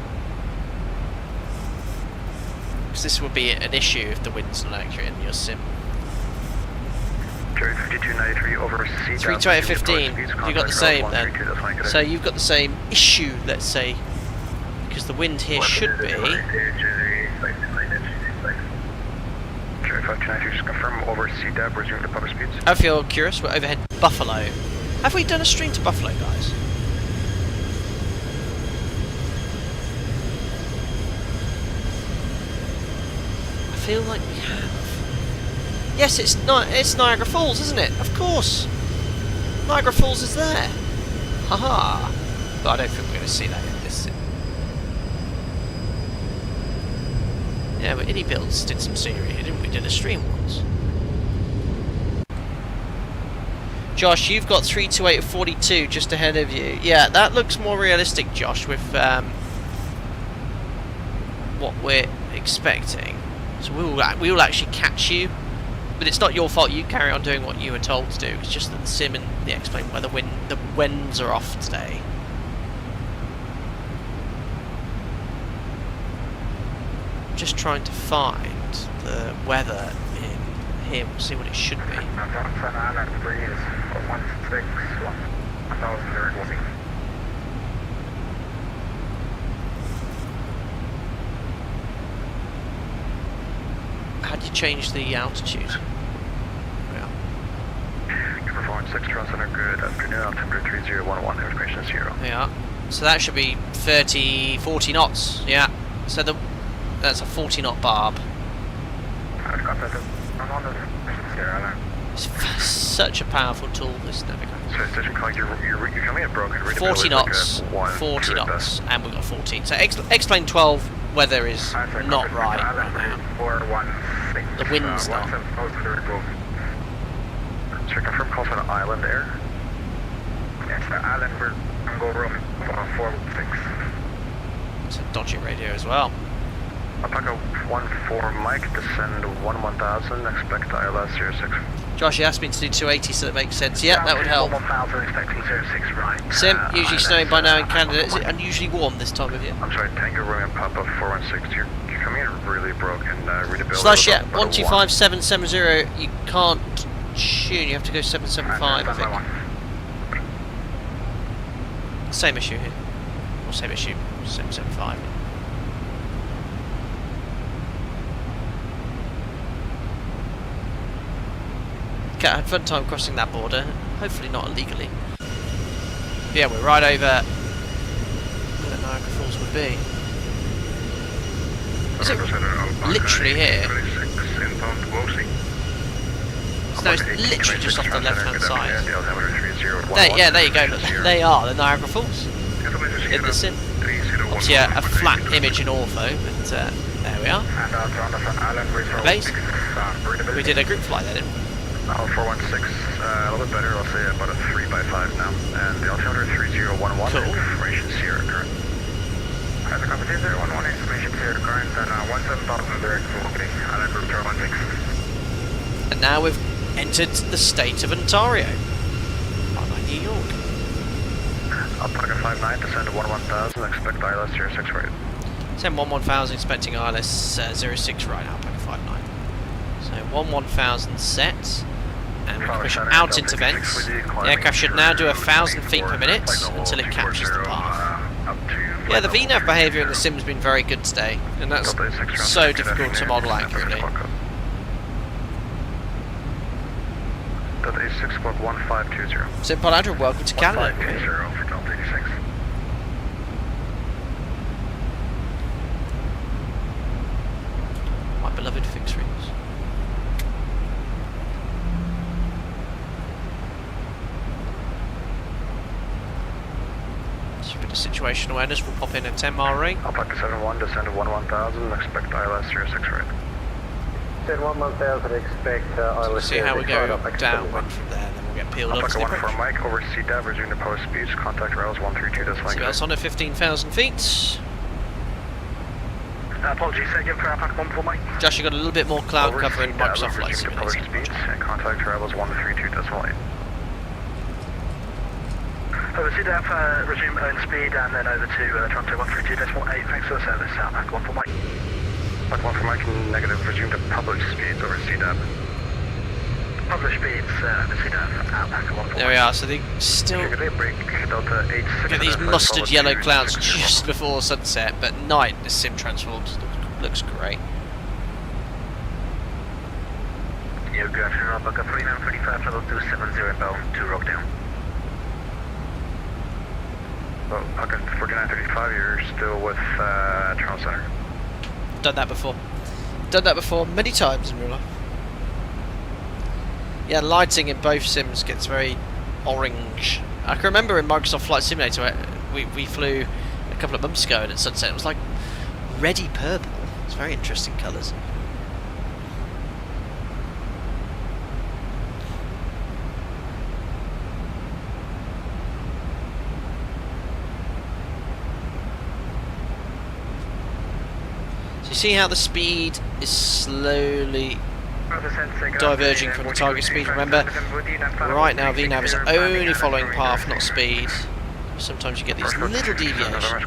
Because this would be an issue if the wind's not accurate in your sim. 5293 over C. 328.15, you've got the same then. So you've got the same issue, let's say. Because the wind here should be... just confirm over CDAP, resume to public speeds. If you're curious, we're overhead Buffalo. Have we done a stream to Buffalo, guys? I feel like we have. Yes, it's Niagara Falls, isn't it? Of course. Niagara Falls is there. Haha. But I don't think we're going to see that in this sim. Yeah, but Indie Builds did some scenery here, didn't we? Did a stream once. Josh, you've got 328.42 just ahead of you. Yeah, that looks more realistic, Josh, with what we're expecting. So we will actually catch you, but it's not your fault. You carry on doing what you were told to do. It's just that the sim and the X-Plane where the winds are off today. just trying to find the weather in here. We'll see what it should be. How do you change the altitude? Yeah. Performance 6, Toronto Center, good afternoon, altimeter 3011, information 0. Yeah. So that should be 40 knots. Yeah. So that's a 40 knot barb. It's such a powerful tool, this navigator. So station calling, you're coming in broken. 40 knots, 40 knots, and we've got 14. So X-Plane 12 weather is not right now. The wind's not. So confirm call sign Island Air? Yes, the Island, we're going to go over 46. It's a dodgy radio as well. Alpaca 14 Mike, descend 1000, expect ILS 06. Josh, you asked me to do 280 so that makes sense. Yeah, that would help. 1000, expecting 06 right. Sim, usually snowing by now in Canada. Is it unusually warm this time of year? I'm sorry, Tango Romeo Papa 416, you're coming in really broken, readability. Slash, yeah, 125770, you can't tune, you have to go 775, I think. Same issue here. Or same issue, 775. Okay, I had a fun time crossing that border, hopefully not illegally. Yeah, we're right over where the Niagara Falls would be. Is it literally here? No, it's literally just off the left hand side. Yeah, there you go, look, they are the Niagara Falls in the sim. Obviously a flat image in ortho, but there we are. Base. We did a group flight there, didn't we? 416, a little bit better, I'll say about a 3x5 now, and the altimeter 3011, cool. Information Sierra current. As a copy 011, information Sierra current, and 17,000 direct to opening, Island Group 016. And now we've entered the state of Ontario, by New York. Alpaca 59, descend to 1000, expect ILS 06 right. Send 1000, expecting ILS 06 right, Alpaca 59. So 1000 set. And we can push out into vents. The aircraft should now do 1,000 feet per minute until it captures the path. Yeah, the VNAV behaviour in the sim's been very good today, and that's so difficult to model accurately. Delta 86 squawk 1520. Sim Admiral, welcome to Canada. 1520 for Delta 86. My beloved fixed rings. Bit of situation awareness, we'll pop in a 10-mile ring. Alpaca 71, descend to 1000, expect ILS 06 right. Descend 1000, expect ILS 06. See how we go downwind from there, then we'll get peeled up to the Alpaca 14 Mike, over CDAV, resume the post speeds, contact rails 132.9. So that's on at 15,000 feet. Apologies, again for Alpaca 14 Mike. Josh, you got a little bit more cloud cover in Microsoft Flight Simulator. Speeds, and contact rails 132.8. Over to DAF, resume own speed and then over to Toronto 132.8. Thanks for the service, Alpaca 14 Mike. Alpaca 1 Mike, negative, resume to published speeds over CDAV. Published speeds over CDAV, Alpaca 14 There we are, so they still get these mustard yellow clouds just before sunset, but night the sim transforms, looks great. Yeah, good afternoon, Alpaca 3935, level 270 inbound to Rockdown. Well, Alpaca 4935, you're still with Toronto Center. Done that before. Done that before many times in real life. Yeah, lighting in both sims gets very orange. I can remember in Microsoft Flight Simulator, we flew a couple of months ago and at sunset it was like reddy purple. It's very interesting colours. So you see how the speed is slowly diverging from the target speed. Remember, right now VNAV is only following path, not speed. Sometimes you get these little deviations.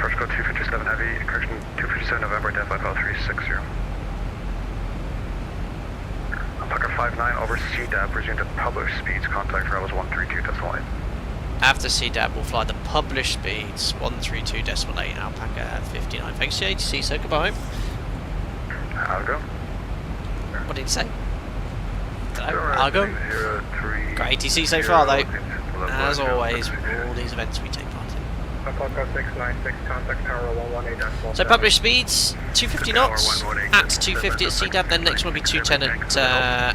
Approach code 257 heavy, correction 257 November, identified file 360. Alpaca 59 over CDAP, resume to published speeds, contact travels 132.8. After CDAP, we'll fly the published speeds 132.8 Alpaca 59. Thanks to ATC, so goodbye. I'll go. What did he say? I'll go. Got ATC so far though. As always, with all these events we take part in. Alpaca 696, contact tower 118. So published speeds 250 knots at 250 at CDAP, then next one will be 210 at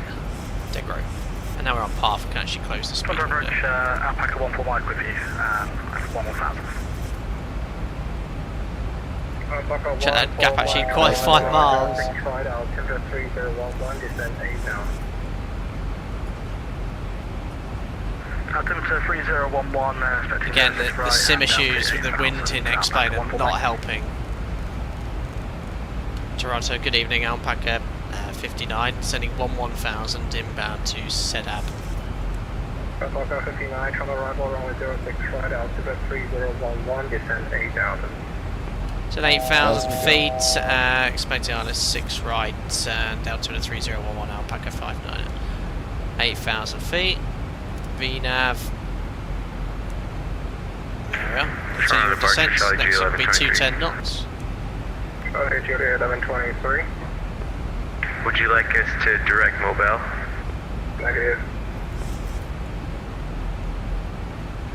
Degro. And now we're on path, we can actually close the speed. Alpaca 14 Mike with you, at 11000. Check that gap, actually quite 5 miles. Altimeter 3011, Again, the sim issues with the wind in X-Plane are not helping. Toronto, good evening, Alpaca 59, sending 11,000 inbound to CDAP. Alpaca 59, on arrival, runway 06 right, altimeter 3011, descend 8,000. So 8,000 feet, expecting on a 6 right, and altitude 3011, Alpaca 59. 8,000 feet, VNAV. There we are. Continue with descent. Next one will be 210 knots. Julia 1123. Would you like us to direct mobile? Negative.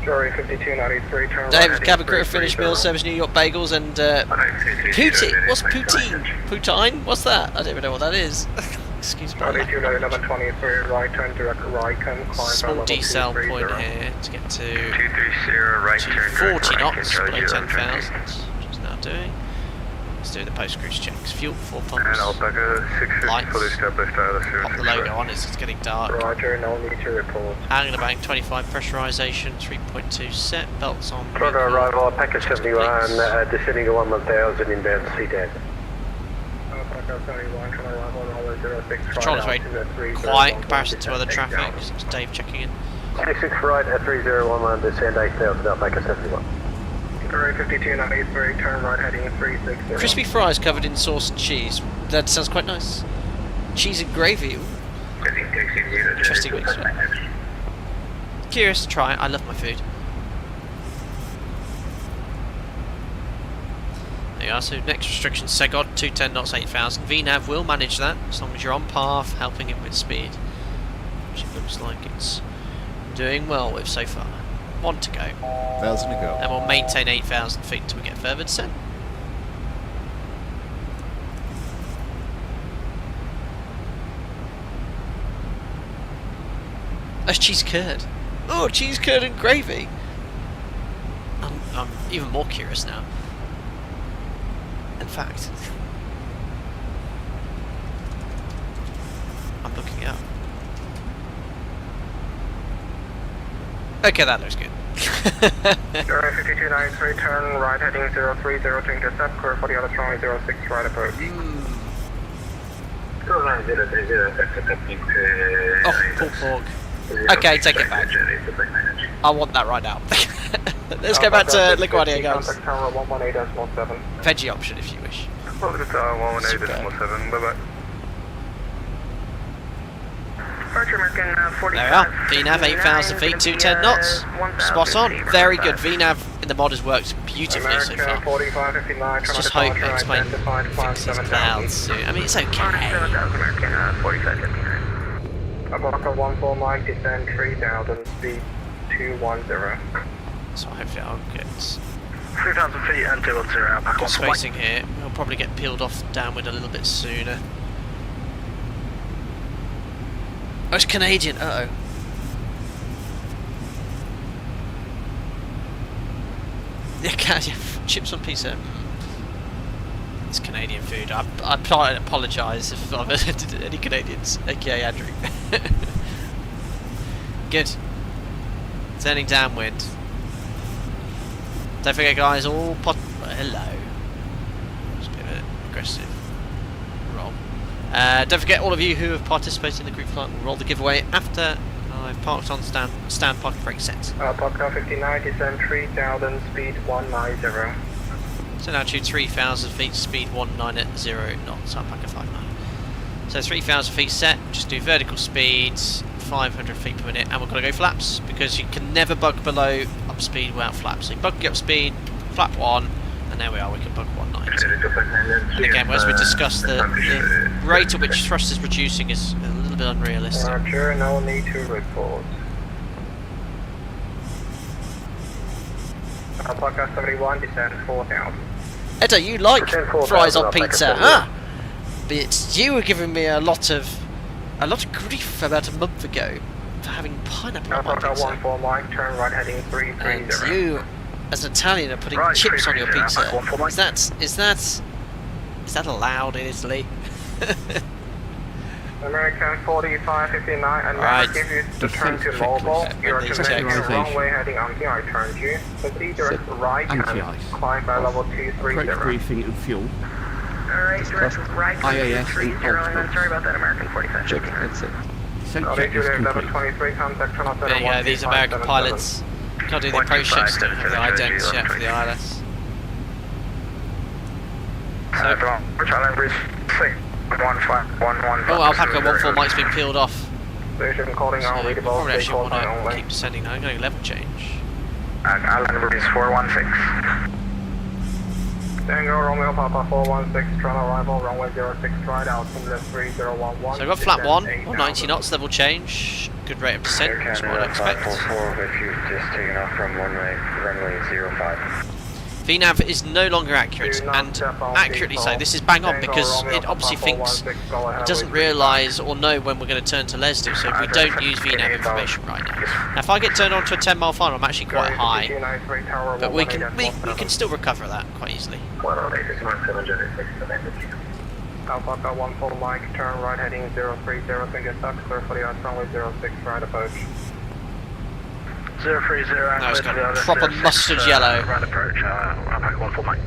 Sorry, 5293, turn David, cabin crew, finished meal service, New York bagels, and poutine. What's poutine? Poutine? What's that? I don't even know what that is. Excuse me. Altitude 1123, right turn, direct right turn, climb Small level decel 230. point here to get to 230, right turn, 40 direct knots, right, below control 10,000, which is now doing. Let's do the post-cruise checks. Fuel, 4 And pumps. Alpaca 650, Lights. fully established, Pop the logo on as it's getting dark. Roger, no need to report. Hanging the bank, 25 pressurization, 3.2 set, belts on. Toronto arrival, Alpaca Checks 71, completes. descending to 1000 inbound CDAP. Alpaca 71, Toronto arrival, runway 06 right, Control is altitude very 3011, quiet in comparison to other descend traffic. 8,000. It's Dave checking in. 66 right at 3011, descend 8000, Alpaca 71. 5293, turn right heading 360. Crispy fries covered in sauce and cheese. That sounds quite nice. Cheese and gravy. Ooh. Interesting mix. Curious to try. I love my food. There you are. So next restriction, Segod 210 knots 8,000. VNAV will manage that as long as you're on path, helping it with speed, which it looks like it's doing well with so far. 1 to go. 1,000 to go. And we'll maintain 8,000 feet until we get further descent. That's cheese curd. Oh, cheese curd and gravy. I'm even more curious now. In fact, I'm looking it up. Okay, that looks good. 5293, turn right heading 030 to intercept, curve for the other runway 06 right approach. Oh, pulled pork. Okay, take it back. I want that right now. Let's go back to LaGuardia, guys. Veggie option if you wish. 118.7, bye-bye. Departure American There we are. VNAV 8,000 feet, 210 knots. Spot on. Very good. VNAV in the mod has worked beautifully so far. Let's just hope that X-Plane fixes clouds soon. I mean, it's okay. American 4559. Alpaca 149, descend 3000, speed 210. So hopefully I'll get 3,000 feet and 210, Alpaca good spacing here. We'll probably get peeled off downwind a little bit sooner. Oh, it's Canadian. Uh-oh. Yeah, chips on pizza. It's Canadian food. I apologise if I've offended any Canadians, aka Andrew. Good. Turning downwind. Don't forget, guys, all hello. Just a bit of an aggressive roll. Don't forget, all of you who have participated in the group flight will roll the giveaway after I've parked on stand parking brake set. Alpaca 59, descend 3000, speed 190. So altitude 3,000 feet, speed 190 knots, Alpaca 59. So 3,000 feet set, just do vertical speeds, 500 feet per minute, and we're going to go flaps, because you can never bug below up speed without flaps. So you bug up speed, flap 1, and there we are, we can bug 190. And again, as we discussed, the rate at which thrust is reducing is a little bit unrealistic. Roger, no need to report. Alpaca 71, descend 4,000. Edo, you like fries on Alpaca pizza, huh? But you were giving me a lot of grief about a month ago for having pineapple on my Alpaca pizza. 14 Mike, turn right heading 330. And you, as an Italian, are putting chips on your pizza. Is that allowed in Italy? American 4559, and Right. never give you the turn to mobile. You're commencing the wrong way heading until I turn you. Proceed direct right and climb by level Approach 230. briefing and fuel. Alright, direct right IAS 230, and then sorry about that, American 45. Check, that's it. Descent I'll check leave you is there, level complete. 23, contact channel There you go, these American pilots can't do the approach checks, don't have the idents yet for the ILS. Oh, Alpaca 14 Mike's been peeled off. Station calling So on we readable, probably stay actually close want line to only. keep sending that. I'm going to level change. Island number is 416. Tango Romeo Papa 416, turn arrival, runway 06 right, altimeter 3011. So I've got flap 1, 190 knots, level change. Good rate of descent, that's what I'd expect. If you've just taken off from runway 05. VNAV is no longer accurate, and accurately so, this is bang on, because it obviously thinks, it doesn't realise or know when we're going to turn to LESDO, so we don't use VNAV information right now. Now if I get turned on to a 10 mile final, I'm actually quite high, but we can still recover that quite easily. Alpaca 14 Mike, turn right heading 030, finger stuck, clear for the runway 06 right approach. 030, No, it's got proper mustard yellow. Right approach, Alpaca 14 Mike.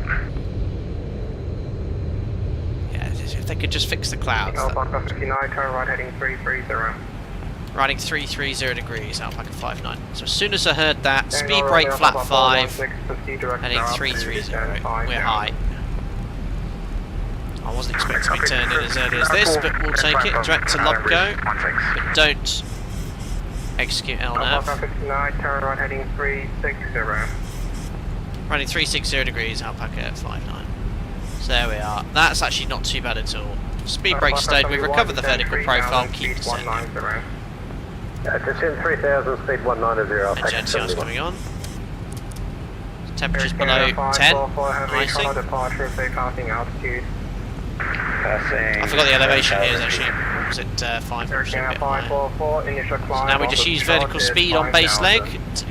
Yeah, if they could just fix the clouds. Alpaca 59, turn right heading 330. Riding 330 degrees, Alpaca 59. So as soon as I heard that, speed brake flap 5, heading 330, we're high. I wasn't expecting to be turned in as early as this, but we'll take it, direct to Lobco, but don't execute LNAV. 59, turn right heading 360. Running 360 degrees, Alpaca 59. So there we are. That's actually not too bad at all. Speed brake stowed, we've recovered the vertical profile, keep descending. Descend 3000, speed 190. And GTR's coming on. Temperature's below 10, nicely. I forgot the elevation here is actually, was it 5 or something? So now we just use vertical speed on base leg,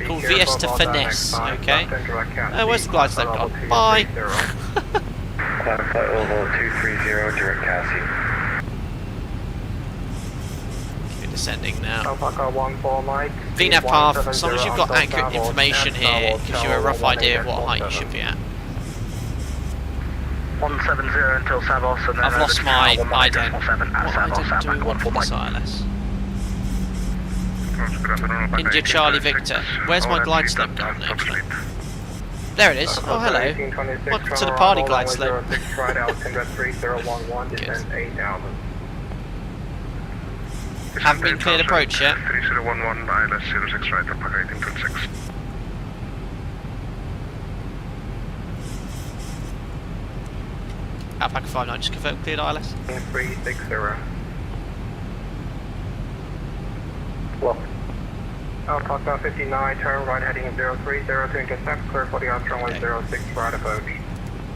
called VS to finesse, okay? Where's the glide slope gone? Bye! Climb flight level 230, direct Cassie. You're descending now. Alpaca 14 Mike. VNAV path, as long as you've got accurate information here, gives you a rough idea of what height you should be at. 170 until Savos, and then I've lost my ident. What ident ident do we want for this ILS? India Charlie Victor. Where's my glide slope gone actually? There it is. Oh hello. Welcome to the party, glide slope. Good. Haven't been cleared approach yet. 3011, ILS 06 right, Alpaca 1826. Alpaca 59, just confirm cleared ILS. 360. Well. Alpaca 59, turn right heading 030 to intercept, clear for the runway 06 right approach.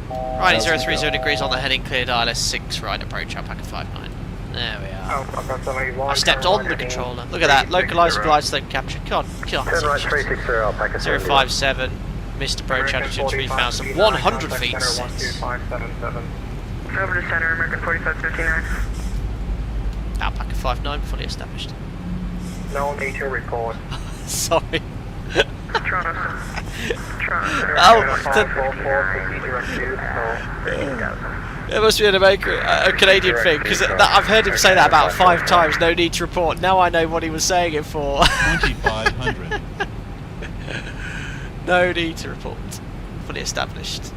Right, 030 degrees on the heading, cleared ILS 6 right approach, Alpaca 59. There we are. Alpaca 71, I stepped on the controller. Look at that, localizer glide slope capture. Come on, Turn right 360, Alpaca 057, missed approach altitude 3,100 feet. Over to center, American 4559. Alpaca 59, fully established. No need to report. Sorry. Toronto. It must be an American, a Canadian thing, because I've heard him say that about 5 times, no need to report. Now I know what he was saying it for. 2500. No need to report. Fully established.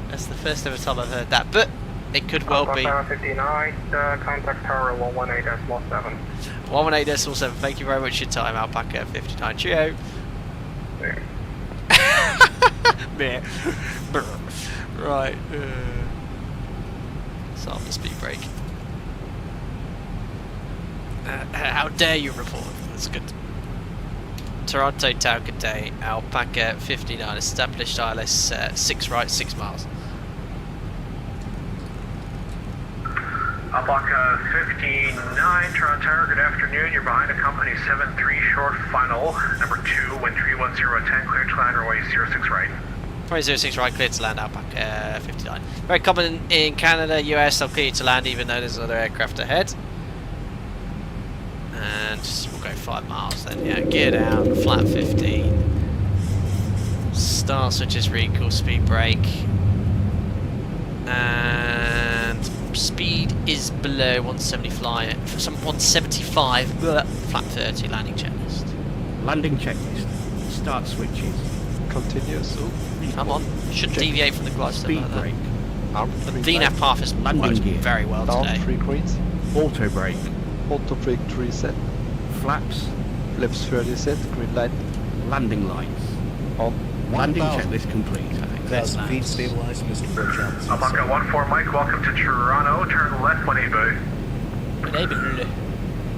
That's the first ever time I've heard that, but it could well be. 59, contact tower 118.7. 118.7, thank you very much for your time, Alpaca 59. Cheerio. Meh. Right. Start the speed brake. How dare you report? That's good. Toronto Town, good day. Alpaca 59, established ILS 6 right, 6 miles. Alpaca 59, Toronto Tower, good afternoon. You're behind a company 73 short final, number 2, wind 31010, clear to land runway 06 right. 2006 right, clear to land, Alpaca 59. Very common in Canada, US, they'll clear you to land even though there's another aircraft ahead. And we'll go 5 miles then, yeah. Gear down, flat 15. Start switches, recall, speed brake. And speed is below 175, for some 175, flat 30, landing checklist. Landing checklist. Start switches. Continuous. Come on, shouldn't deviate from the glide slope Speed like that. brake. The VNAV path has worked very well Down today. 3 greens. Auto brake. Auto brake 3 set. Flaps. Flaps 30 set. Green light. Landing lights. On. Landing checklist complete. 1,000 feet stabilized, Mr. Brookhouse. Alpaca 14 Mike, welcome to Toronto. Turn left when able.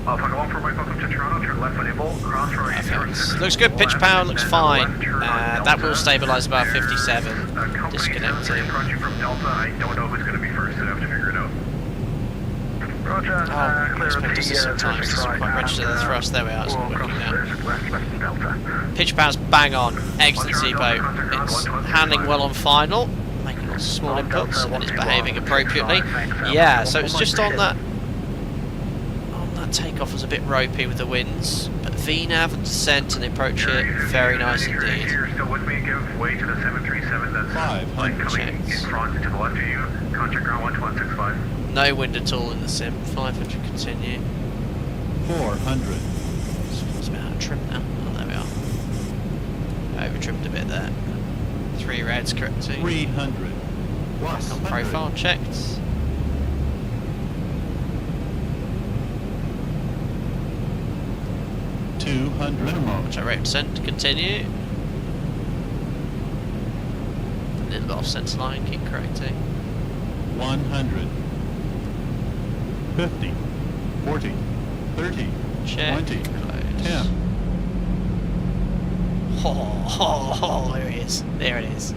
Alpaca 14 Mike, welcome to Toronto. Turn left when able. Cross runway 06. Looks good, pitch power looks fine. That will stabilise about 57. Disconnecting. Approaching from Delta. I don't know who's going to be first. I have to figure it out. Roger. Oh, let's put this sometimes. This isn't quite registered the thrust. There we are. It's working now. Pitch power's bang on. Excellent ZIBO. It's handling well on final, making lots of small inputs, and it's behaving appropriately. Yeah, so it's just on that takeoff was a bit ropey with the winds, but VNAV and descent and the approach here, very nice indeed. Still with me, give way to the 737 that's 500 coming in front to the left of you. Contact ground 12165. No wind at all in the sim. 500 continue. 400. It's a bit out of trim now. Oh, there we are. Over trimmed a bit there. 3 reds correcting. 300. Back on profile checked. 200. Minimum. Watch our rate of descent, continue. A little bit off centre line, keep correcting. 100. 50. 40. 30. Check. 20. Close. 10. Oh, there it is. There it is.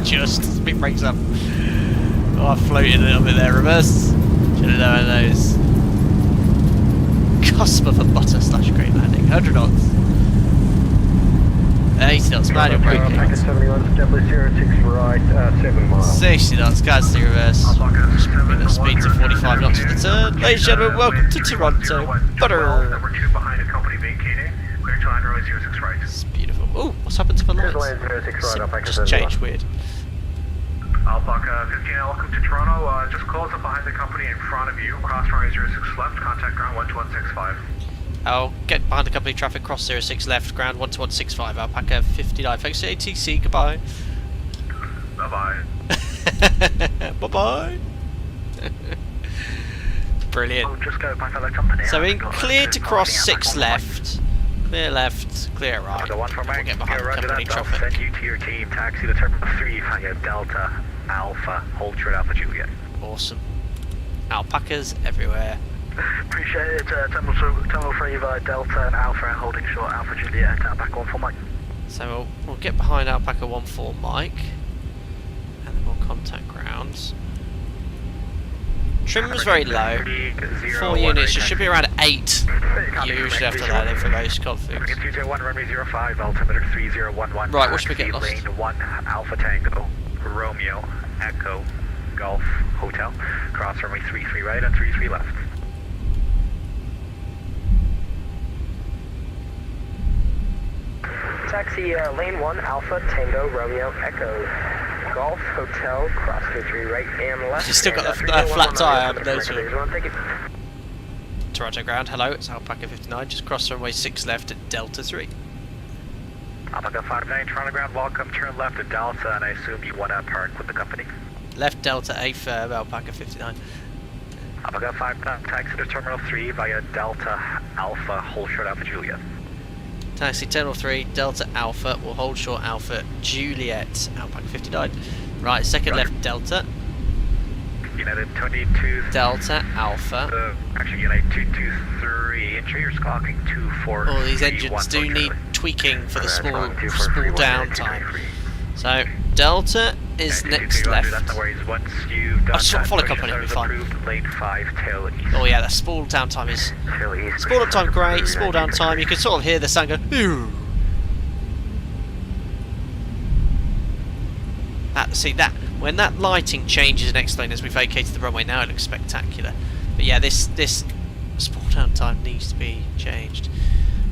Just speed brakes up. Oh, I floated a little bit there. Reverse. Should have known those. Cusp of a butter / great landing. 100 knots. 80 knots. Manual braking. 71, establish 06 right, 7 miles. 60 knots. Guys, the reverse. Just bring the speed to 45 knots for the turn. Ladies and gentlemen, welcome to Toronto. Butter. Number 2 behind a company vacating. Clear to land runway 06 right. It's beautiful. Oh, what's happened to the lights? Just changed weird. Alpaca 15, welcome to Toronto. Just close up behind the company in front of you. Cross runway 06 left. Contact ground 12165. I'll get behind the company traffic, cross 06 left, ground 12165, Alpaca 59. Thanks to ATC, goodbye. Bye-bye. Bye-bye. Brilliant. Oh, just go by fellow company. So in clear to cross 6 left, clear left, clear right. We'll get behind the company traffic. Send you to your team. Taxi to Terminal 3 via Delta Alpha. Hold short Alpha Juliet. Awesome. Alpacas everywhere. Appreciate it. Terminal 3 via Delta and Alpha and holding short Alpha Juliet. Back 14 Mike. So we'll get behind Alpaca 14 Mike, and then we'll contact grounds. Trim was very low. 4 units, you should be around 8 usually after that for most configs. 201 runway 05, altimeter 3011. Right, what should we get lost? Lane 1 Alpha Tango, Romeo, Echo, Golf, Hotel. Cross runway 33 right and 33 left. Taxi lane 1 Alpha Tango, Romeo, Echo. Golf, Hotel, cross 33 right and left. You've still got the flat tyre, haven't you? Toronto ground, hello, it's Alpaca 59, just cross runway 6 left at Delta 3. Alpaca 59, Toronto ground, welcome, turn left at Delta, and I assume you want to park with the company? Left Delta, A firm, Alpaca 59. Alpaca 59, taxi to Terminal 3 via Delta Alpha, hold short Alpha Juliet. Taxi Terminal 3, Delta Alpha, will hold short Alpha Juliet, Alpaca 59. Right, second left Delta. United 22. Delta Alpha. Actually, United 223, ensure you're squawking 24. All these engines do need tweaking for the small downtime. So, Delta is next left. I just want to follow company, it'll be fine. Late 5, tail east. Oh yeah, that small downtime is... Small uptime great, small downtime, you can sort of hear the sound go... Ooh. See that, when that lighting changes in X-Plane as we vacated the runway, now it looks spectacular. But yeah, this small downtime needs to be changed.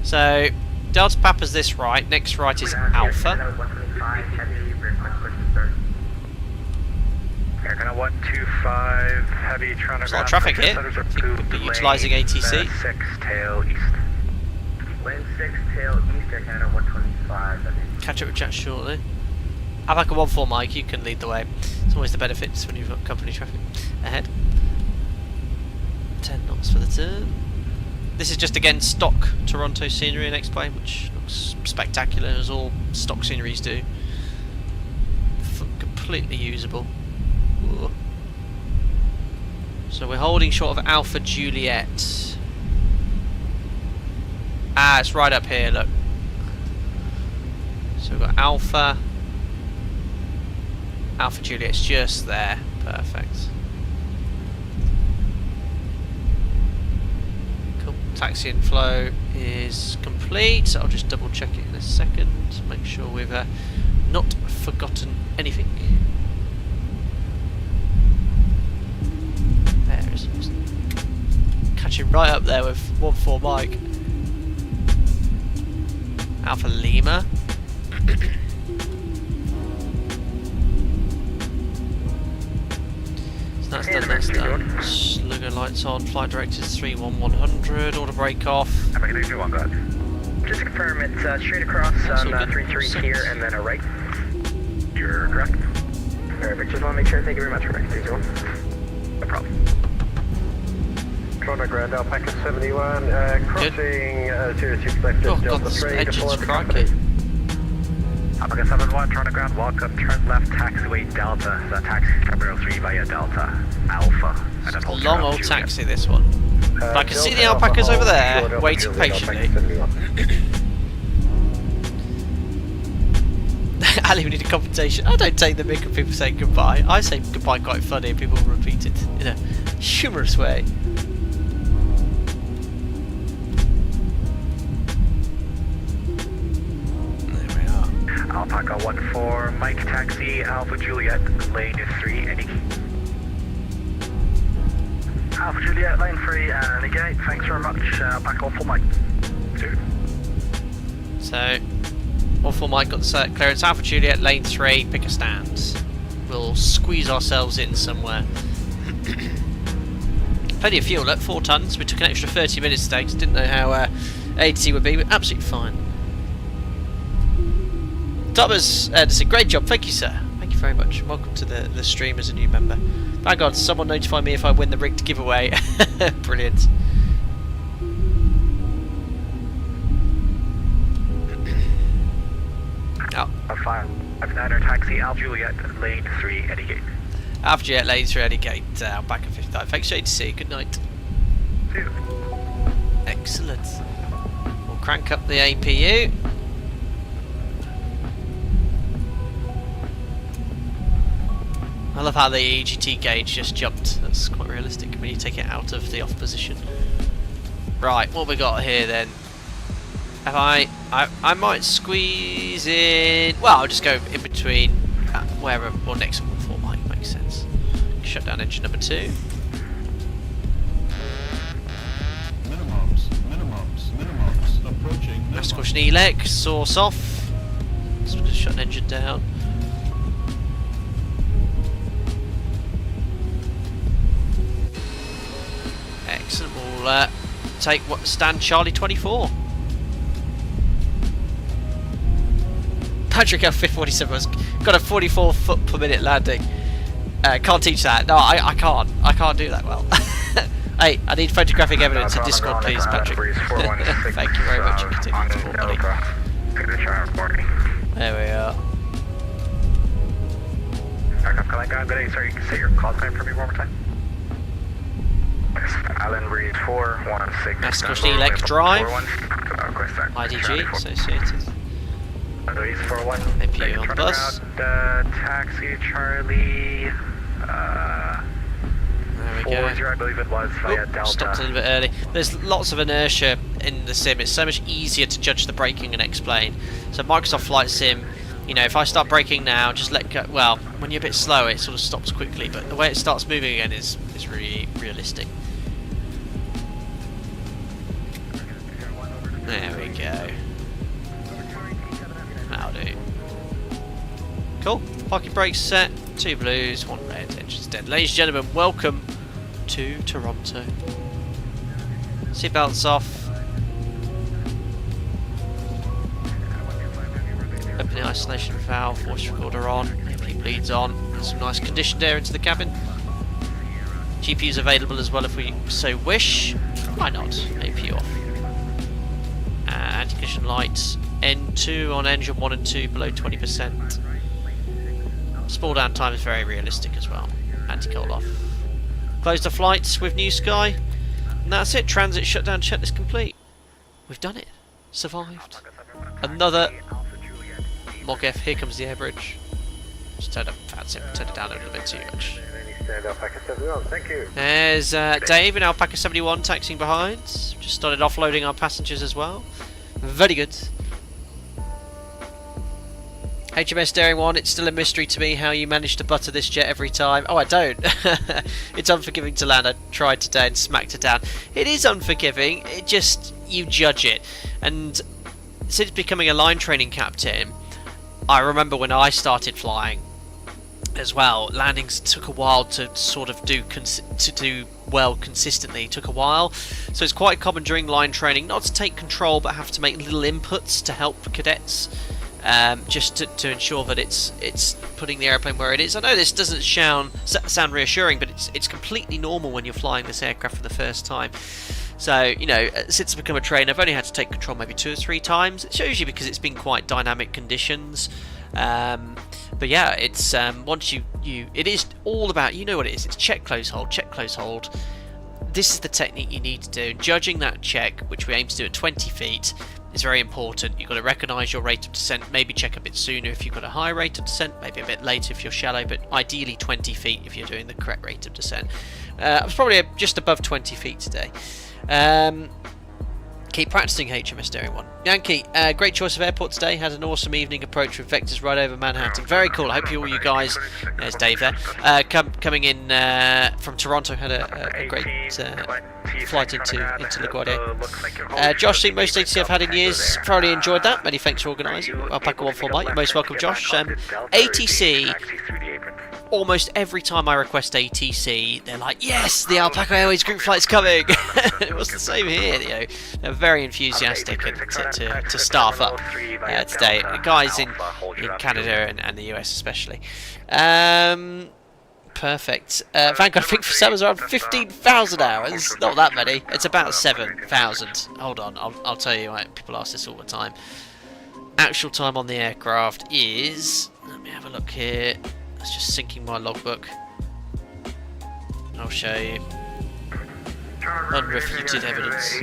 So, Delta Papa's this right, next right is Alpha. Air Canada 125, heavy Toronto. There's a lot of traffic here. I think we'll be utilising ATC. 6 tail east. Lane 6 tail east, Air Canada 125. Catch up with chat shortly. Alpaca 14 Mike, you can lead the way. It's always the benefits when you've got company traffic ahead. 10 knots for the turn. This is just again stock Toronto scenery in X-Plane, which looks spectacular as all stock sceneries do. Completely usable. Ooh. So we're holding short of Alpha Juliet. Ah, it's right up here, look. So we've got Alpha Juliet's just there. Perfect. Cool. Taxi and flow is complete. I'll just double check it in a second to make sure we've not forgotten anything. There it is. Catching right up there with 14 Mike. Alpha Lima. That's done. Slugger lights on. Flight directors 31100. Order break off. I'm going to do one, go ahead. Just to confirm, it's straight across on 33 here and then a right. You're correct. Perfect. Just want to make sure. Thank you very much for making 321. No problem. Toronto Grand Alpaca 71, crossing 02 selected Delta 3 to follow the company. Alpaca 71, Toronto Ground, welcome, turn left, taxiway Delta, so taxi Terminal 3 via Delta Alpha. And then hold long old Juliet. taxi this one. But I can see the alpacas over there, waiting patiently. Ali, we need a compensation. I don't take the mick of people saying goodbye. I say goodbye quite funny and people repeat it in a humorous way. Alpaca 14, Mike taxi, Alpha Juliet, lane 3, any key. Alpha Juliet, lane 3, any gate, thanks very much, Alpaca 14 Mike. 2. So, 14 Mike got the clearance, Alpha Juliet, lane 3, pick a stand. We'll squeeze ourselves in somewhere. Plenty of fuel, look, 4 tons, we took an extra 30 minutes today because didn't know how ATC would be, but absolutely fine. Thomas, it's a great job, thank you sir. Thank you very much. Welcome to the stream as a new member. Thank God, someone notify me if I win the rigged giveaway. Brilliant. Oh. 5-9er taxi, Alpha Juliet, lane 3, any gate. Alpha Juliet, lane 3, any gate, Alpaca 59. Thanks for ATC, good night. See you. Excellent. We'll crank up the APU. I love how the EGT gauge just jumped. That's quite realistic when you take it out of the off position. Right, what we got here then? Have I might squeeze in. Well, I'll just go in between wherever or next to 14 Mike makes sense. Shut down engine number 2. Minimums. Approaching. Master caution elec, source off. So we'll just shut an engine down. Excellent. We'll take stand Charlie 24. Patrick L547 has got a 44 foot per minute landing. Can't teach that. No, I can't. I can't do that well. Hey, I need photographic evidence in Discord, please, Patrick. Thank you very much. There we are. Sorry, you can say your call time for me one more time. Alan Breeze 416. Mascot Elect Drive. IDG associated. APU on the bus. Taxi Charlie. There we go. I believe it was via Delta. Stopped a little bit early. There's lots of inertia in the sim. It's so much easier to judge the braking and explain. So Microsoft Flight Sim, you know, if I start braking now, just let go. Well, when you're a bit slower, it sort of stops quickly, but the way it starts moving again is really realistic. There we go. That'll do. Cool. Parking brakes set. 2 blues, 1 red. Engine's dead. Ladies and gentlemen, welcome to Toronto. Seatbelts off. Open the isolation valve. Voice recorder on. AP bleeds on. There's some nice conditioned air into the cabin. GPU's available as well if we so wish. Why not? AP off. Anti-collision lights. N2 on engine 1 and 2 below 20%. Spool down time is very realistic as well. Anti-coal off. Close the flights with New Sky. And that's it. Transit shutdown checklist complete. We've done it. Survived. Another MOG-F. Here comes the air bridge. Just turn it down a little bit too much. There's Dave in Alpaca 71 taxiing behind. Just started offloading our passengers as well. Very good. HMS Daring 1, it's still a mystery to me how you manage to butter this jet every time. Oh, I don't. It's unforgiving to land. I tried today and smacked it down. It is unforgiving. It just, you judge it. And since becoming a line training captain, I remember when I started flying as well, landings took a while to sort of do well consistently. It took a while. So it's quite common during line training not to take control but have to make little inputs to help cadets. Just to ensure that it's putting the airplane where it is. I know this doesn't sound reassuring, but it's completely normal when you're flying this aircraft for the first time. So, you know, since I've become a trainer, I've only had to take control maybe 2 or 3 times. It shows you because it's been quite dynamic conditions. But yeah, it's once it is all about, you know what it is. It's check, close, hold, check, close, hold. This is the technique you need to do. Judging that check, which we aim to do at 20 feet, is very important. You've got to recognise your rate of descent, maybe check a bit sooner if you've got a high rate of descent, maybe a bit later if you're shallow, but ideally 20 feet if you're doing the correct rate of descent. I was probably just above 20 feet today. Keep practicing, HMS Daring 1. Yankee, great choice of airport today. Had an awesome evening approach with Vectors right over Manhattan. Very cool. I hope all you guys, there's Dave there, coming in from Toronto, had a great flight into LaGuardia. Josh, seen most ATC I've had in years. Thoroughly enjoyed that. Many thanks for organising. Alpaca 14 Mike, you're most welcome, Josh. ATC, almost every time I request ATC, they're like, yes, the Alpaca Airways group flight's coming. It was the same here, you know. They're very enthusiastic to staff up today. Guys in Canada and the US especially. Perfect. Vanguard, I think for Sam is around 15,000 hours. Not that many. It's about 7,000. Hold on, I'll tell you. People ask this all the time. Actual time on the aircraft is... Let me have a look here. It's just syncing my logbook. I'll show you. Unrefuted evidence.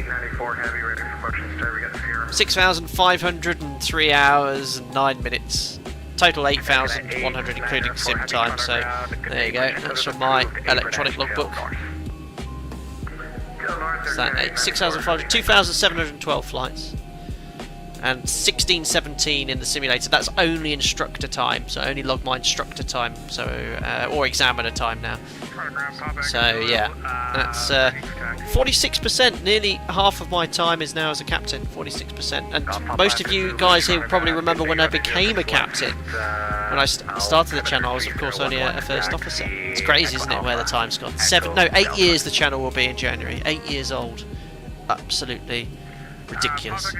6,503 hours and 9 minutes. Total 8,100 including sim time, so there you go. That's from my electronic logbook. Is that 6,500, 2,712 flights. And 1617 in the simulator. That's only instructor time, so only log my instructor time, so or examiner time now. So yeah, that's 46%. Nearly half of my time is now as a captain. 46%. And most of you guys here probably remember when I became a captain. When I started the channel, I was of course only a first officer. It's crazy, isn't it, where the time's gone? 8 years the channel will be in January. 8 years old. Absolutely ridiculous.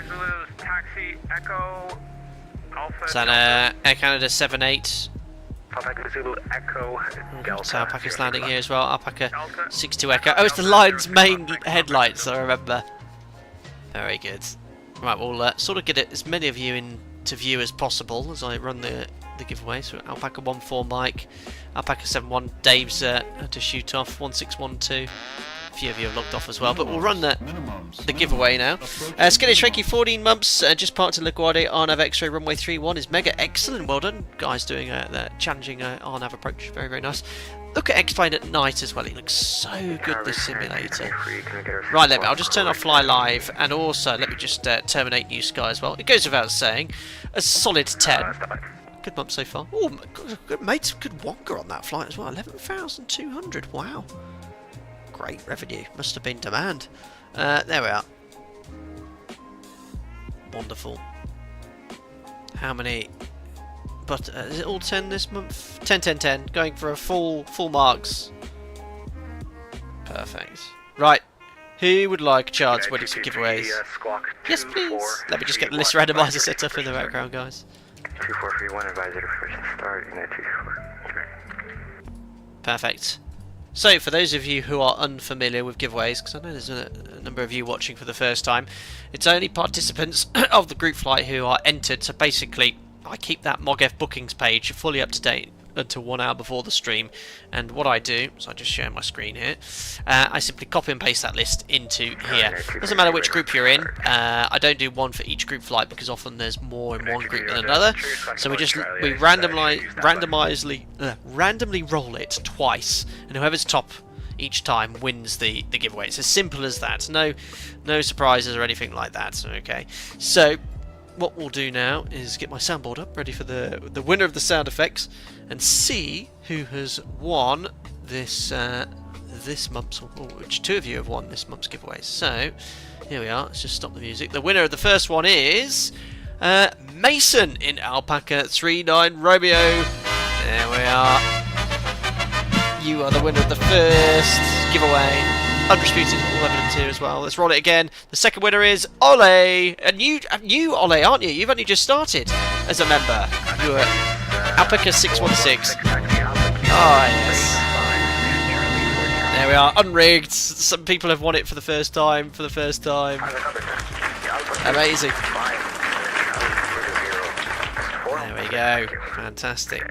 Taxi Echo Is that Air Canada 78? Alpaca Zulu Echo Delta. So Alpaca's landing here as well. Alpaca 62 Echo. Oh, it's the Lion's main headlights, I remember. Very good. Right, we'll sort of get as many of you into view as possible as I run the giveaway. So Alpaca 14 Mike, Alpaca 71 Dave's had to shoot off, 1612. A few of you have logged off as well, but we'll run the giveaway now. Skinny Shrinky, 14 months, just parked in LaGuardia, RNAV X-ray runway 31 is mega excellent. Well done, guys, doing the challenging RNAV approach. Very, very nice. Look at X-Plane at night as well. It looks so good, this simulator. Right, I'll just turn off Fly Live, and also let me just terminate New Sky as well. It goes without saying, a solid 10. Good month so far. Oh, good mate, good wonker on that flight as well. 11,200. Wow. Great revenue. Must have been demand. There we are. Wonderful. How many? But is it all 10 this month? 10, 10, 10. Going for a full marks. Perfect. Right. Who would like a chance winning some giveaways? Yes, please. Let me just get the list randomizer set up in the background, guys. 2431 advisor first start unit 224. Perfect. So, for those of you who are unfamiliar with giveaways, because I know there's a number of you watching for the first time, it's only participants of the group flight who are entered. So basically, I keep that MOGF bookings page fully up to date until 1 hour before the stream, and what I do, so I just share my screen here, I simply copy and paste that list into here. Doesn't matter which group you're in. I don't do one for each group flight because often there's more in one group than another, so we randomly roll it twice, and whoever's top each time wins the giveaway. It's as simple as that. No surprises or anything like that. Okay, so what we'll do now is get my soundboard up, ready for the winner of the sound effects, and see who has won this month's, or which two of you have won this month's giveaway. So here we are. Let's just stop the music. The winner of the first one is Mason in Alpaca 39 Romeo. There we are. You are the winner of the first giveaway. Undisputed, all evidence here as well. Let's roll it again. The second winner is Ole. And you Ole, aren't you? You've only just started as a member. You are Alpaca 616. Oh, yes. There we are, unrigged. Some people have won it for the first time. Amazing. There we go. Fantastic.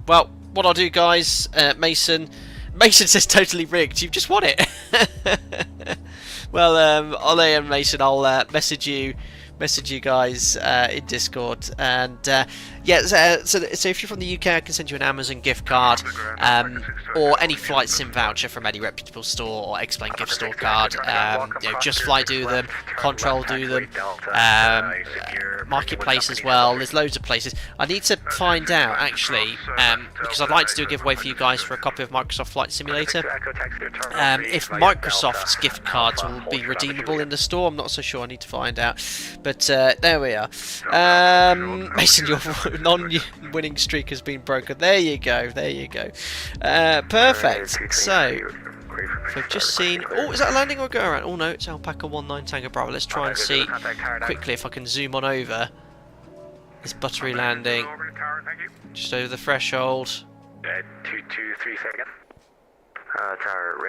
Well, what I'll do, guys, Mason says totally rigged. You've just won it. Well, Ole and Mason, I'll message you guys in Discord, and so if you're from the UK, I can send you an Amazon gift card, or any flight sim voucher from any reputable store, or Explain gift store card. Just Fly do them, Control do them, Marketplace as well. There's loads of places. I need to find out actually, because I'd like to do a giveaway for you guys for a copy of Microsoft Flight Simulator. If Microsoft's gift cards will be redeemable in the store, I'm not so sure. I need to find out. But there we are. Mason, your non-winning streak has been broken. There you go. Perfect. So we've just seen. Oh, is that a landing or a go around? Oh no, it's Alpaca 19 Tango Bravo. Let's try and see quickly if I can zoom on over this buttery landing. Just over the threshold. 223 seconds.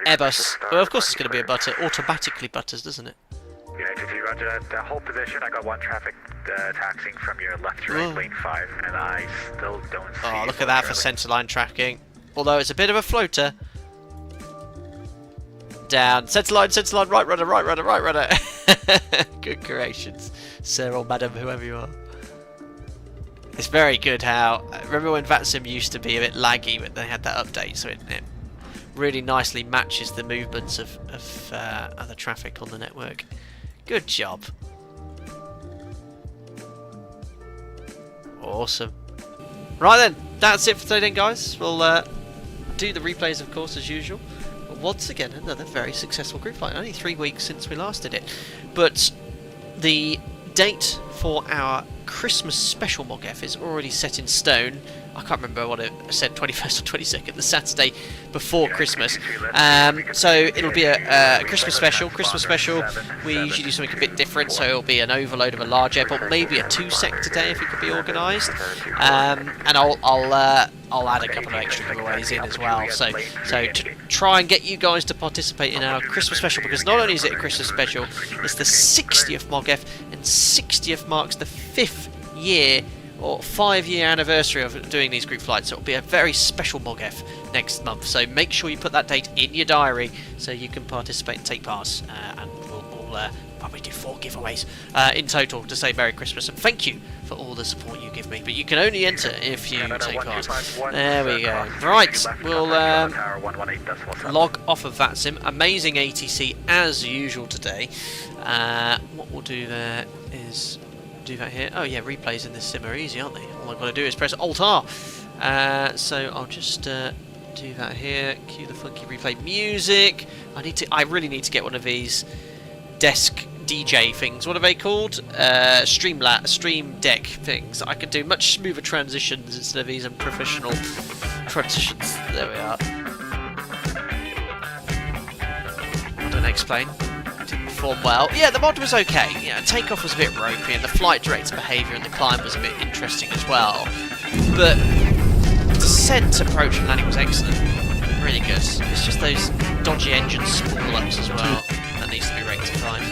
Airbus. Well, of course it's going to be a butter. Automatically butters, doesn't it? Roger that. Hold position. I got one traffic taxiing from your left to right lane 5, and I still don't see. Oh, look at that for centerline tracking. Although it's a bit of a floater. Down. Centerline, right rudder. Good creations, sir or madam, whoever you are. It's very good how. Remember when VATSIM used to be a bit laggy, but they had that update, so it really nicely matches the movements of other traffic on the network. Good job. Awesome. Right then, that's it for today then, guys. We'll do the replays, of course, as usual. But once again, another very successful group flight. Only 3 weeks since we last did it. But the date for our Christmas special MOGF is already set in stone. I can't remember what it said, 21st or 22nd, the Saturday before Christmas. So it'll be a Christmas special. We usually do something a bit different, so it'll be an overload of a large airport, maybe a 2-sector day if it could be organised. And I'll add a couple of extra giveaways in as well. So to try and get you guys to participate in our Christmas special, because not only is it a Christmas special, it's the 60th MOGF, and 60th marks the 5th year or 5-year anniversary of doing these group flights. So it'll be a very special MOGF next month. So make sure you put that date in your diary so you can participate and take part. And we'll probably do 4 giveaways in total to say Merry Christmas and thank you for all the support you give me. But you can only enter if you take part. There we go. Right, we'll log off of that sim. Amazing ATC as usual today. What we'll do there is do that here. Oh yeah, replays in this sim are easy, aren't they? All I've got to do is press Alt-R. So I'll just do that here. Cue the funky replay music. I really need to get one of these desk DJ things. What are they called? Stream deck things. I can do much smoother transitions instead of these unprofessional transitions. There we are. I don't explain. Didn't perform well. Yeah, the mod was okay. Yeah, takeoff was a bit ropey, and the flight director's behaviour and the climb was a bit interesting as well. But descent, approach, and landing was excellent. Really good. It's just those dodgy engine spool-ups as well that needs to be rectified.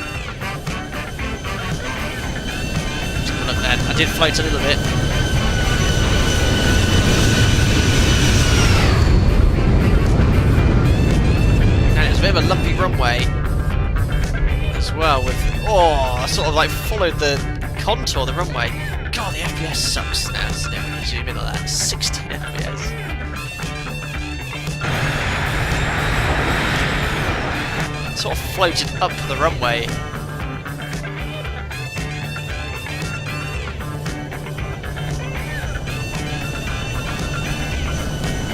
Just have a look there. I did float a little bit. And it was a bit of a lumpy runway as well, with I sort of like followed the contour of the runway. God, the FPS sucks now. Let's never zoom in on that. 16 FPS. Sort of floated up the runway.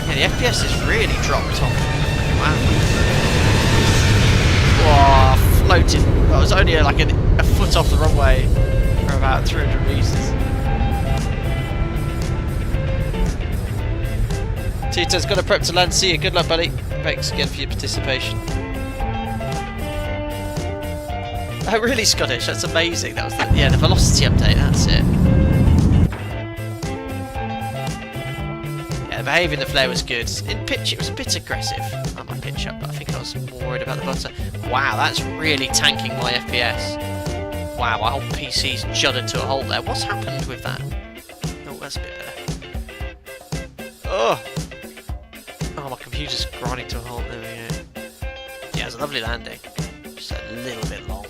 Yeah, the FPS is really dropped off. Wow. Whoa, floated. Well, it was only like a foot off the runway for about 300 meters. Tito's got to prep to land. See you. Good luck, buddy. Thanks again for your participation. Oh, really, Scottish? That's amazing. That was the velocity update. That's it. Yeah, the behaviour in the flare was good. In pitch, it was a bit aggressive. I might pitch up, but I think I was more worried about the butter. Wow, that's really tanking my FPS. Wow, my whole PC's juddered to a halt there. What's happened with that? Oh, that's a bit better. Oh, my computer's grinding to a halt. There we go. Yeah, it was a lovely landing. Just a little bit long.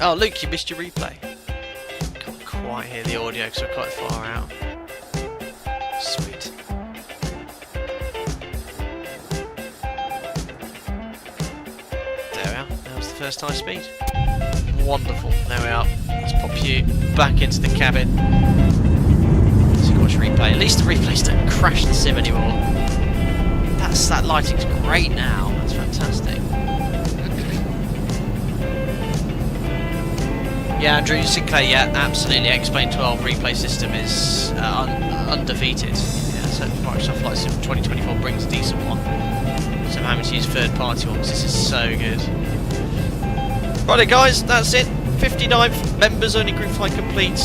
Oh, Luke, you missed your replay. Can't quite hear the audio because we're quite far out. Sweet. There we are. That was the first high speed. Wonderful. There we are. Let's pop you back into the cabin. So you can watch replay. At least the replays don't crash the sim anymore. That lighting's great now. That's fantastic. Yeah, Andrew Sinclair, yeah, absolutely. X-Plane 12 replay system is undefeated. Yeah, so Microsoft Flight Sim 2024 brings a decent one. So I'm having to use third-party ones. This is so good. Righto, guys, that's it. 59th members-only group flight complete.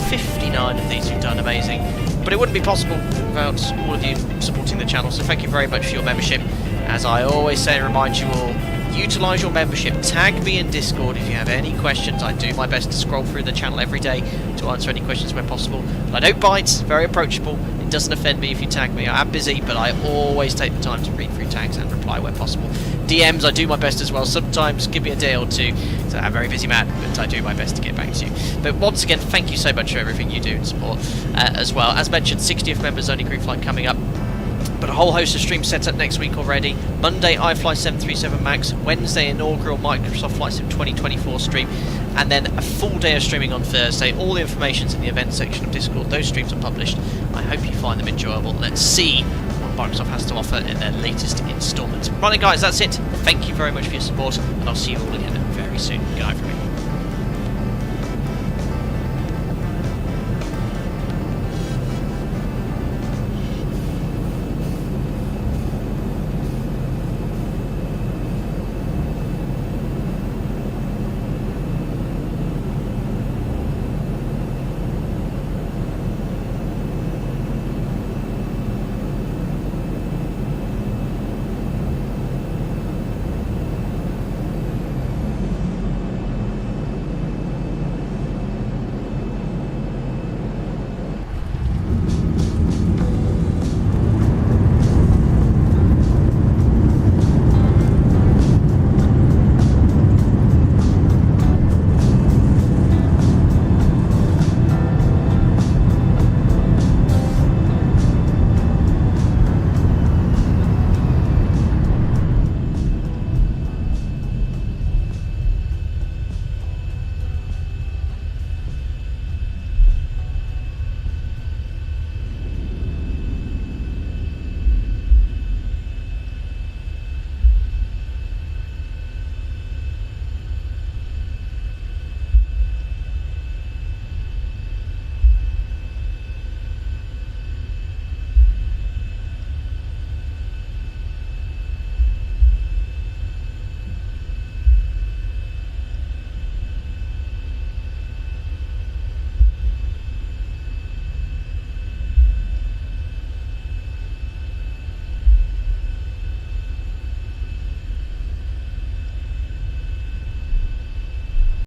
59 of these we've done, amazing. But it wouldn't be possible without all of you supporting the channel. So thank you very much for your membership. As I always say and remind you all, utilise your membership, tag me in Discord if you have any questions. I do my best to scroll through the channel every day to answer any questions where possible. But I don't bite, very approachable. It doesn't offend me if you tag me. I am busy, but I always take the time to read through tags and reply where possible. DMs, I do my best as well. Sometimes give me a day or two, so I'm a very busy man, but I do my best to get back to you. But once again, thank you so much for everything you do and support as well. As mentioned, 60th members only group flight coming up. But a whole host of streams set up next week already. Monday, iFly 737 MAX. Wednesday, inaugural Microsoft Flight Sim 2024 stream. And then a full day of streaming on Thursday. All the information's in the events section of Discord. Those streams are published. I hope you find them enjoyable. Let's see what Microsoft has to offer in their latest instalment. Right then, guys, that's it. Thank you very much for your support, and I'll see you all again very soon. Good night from me.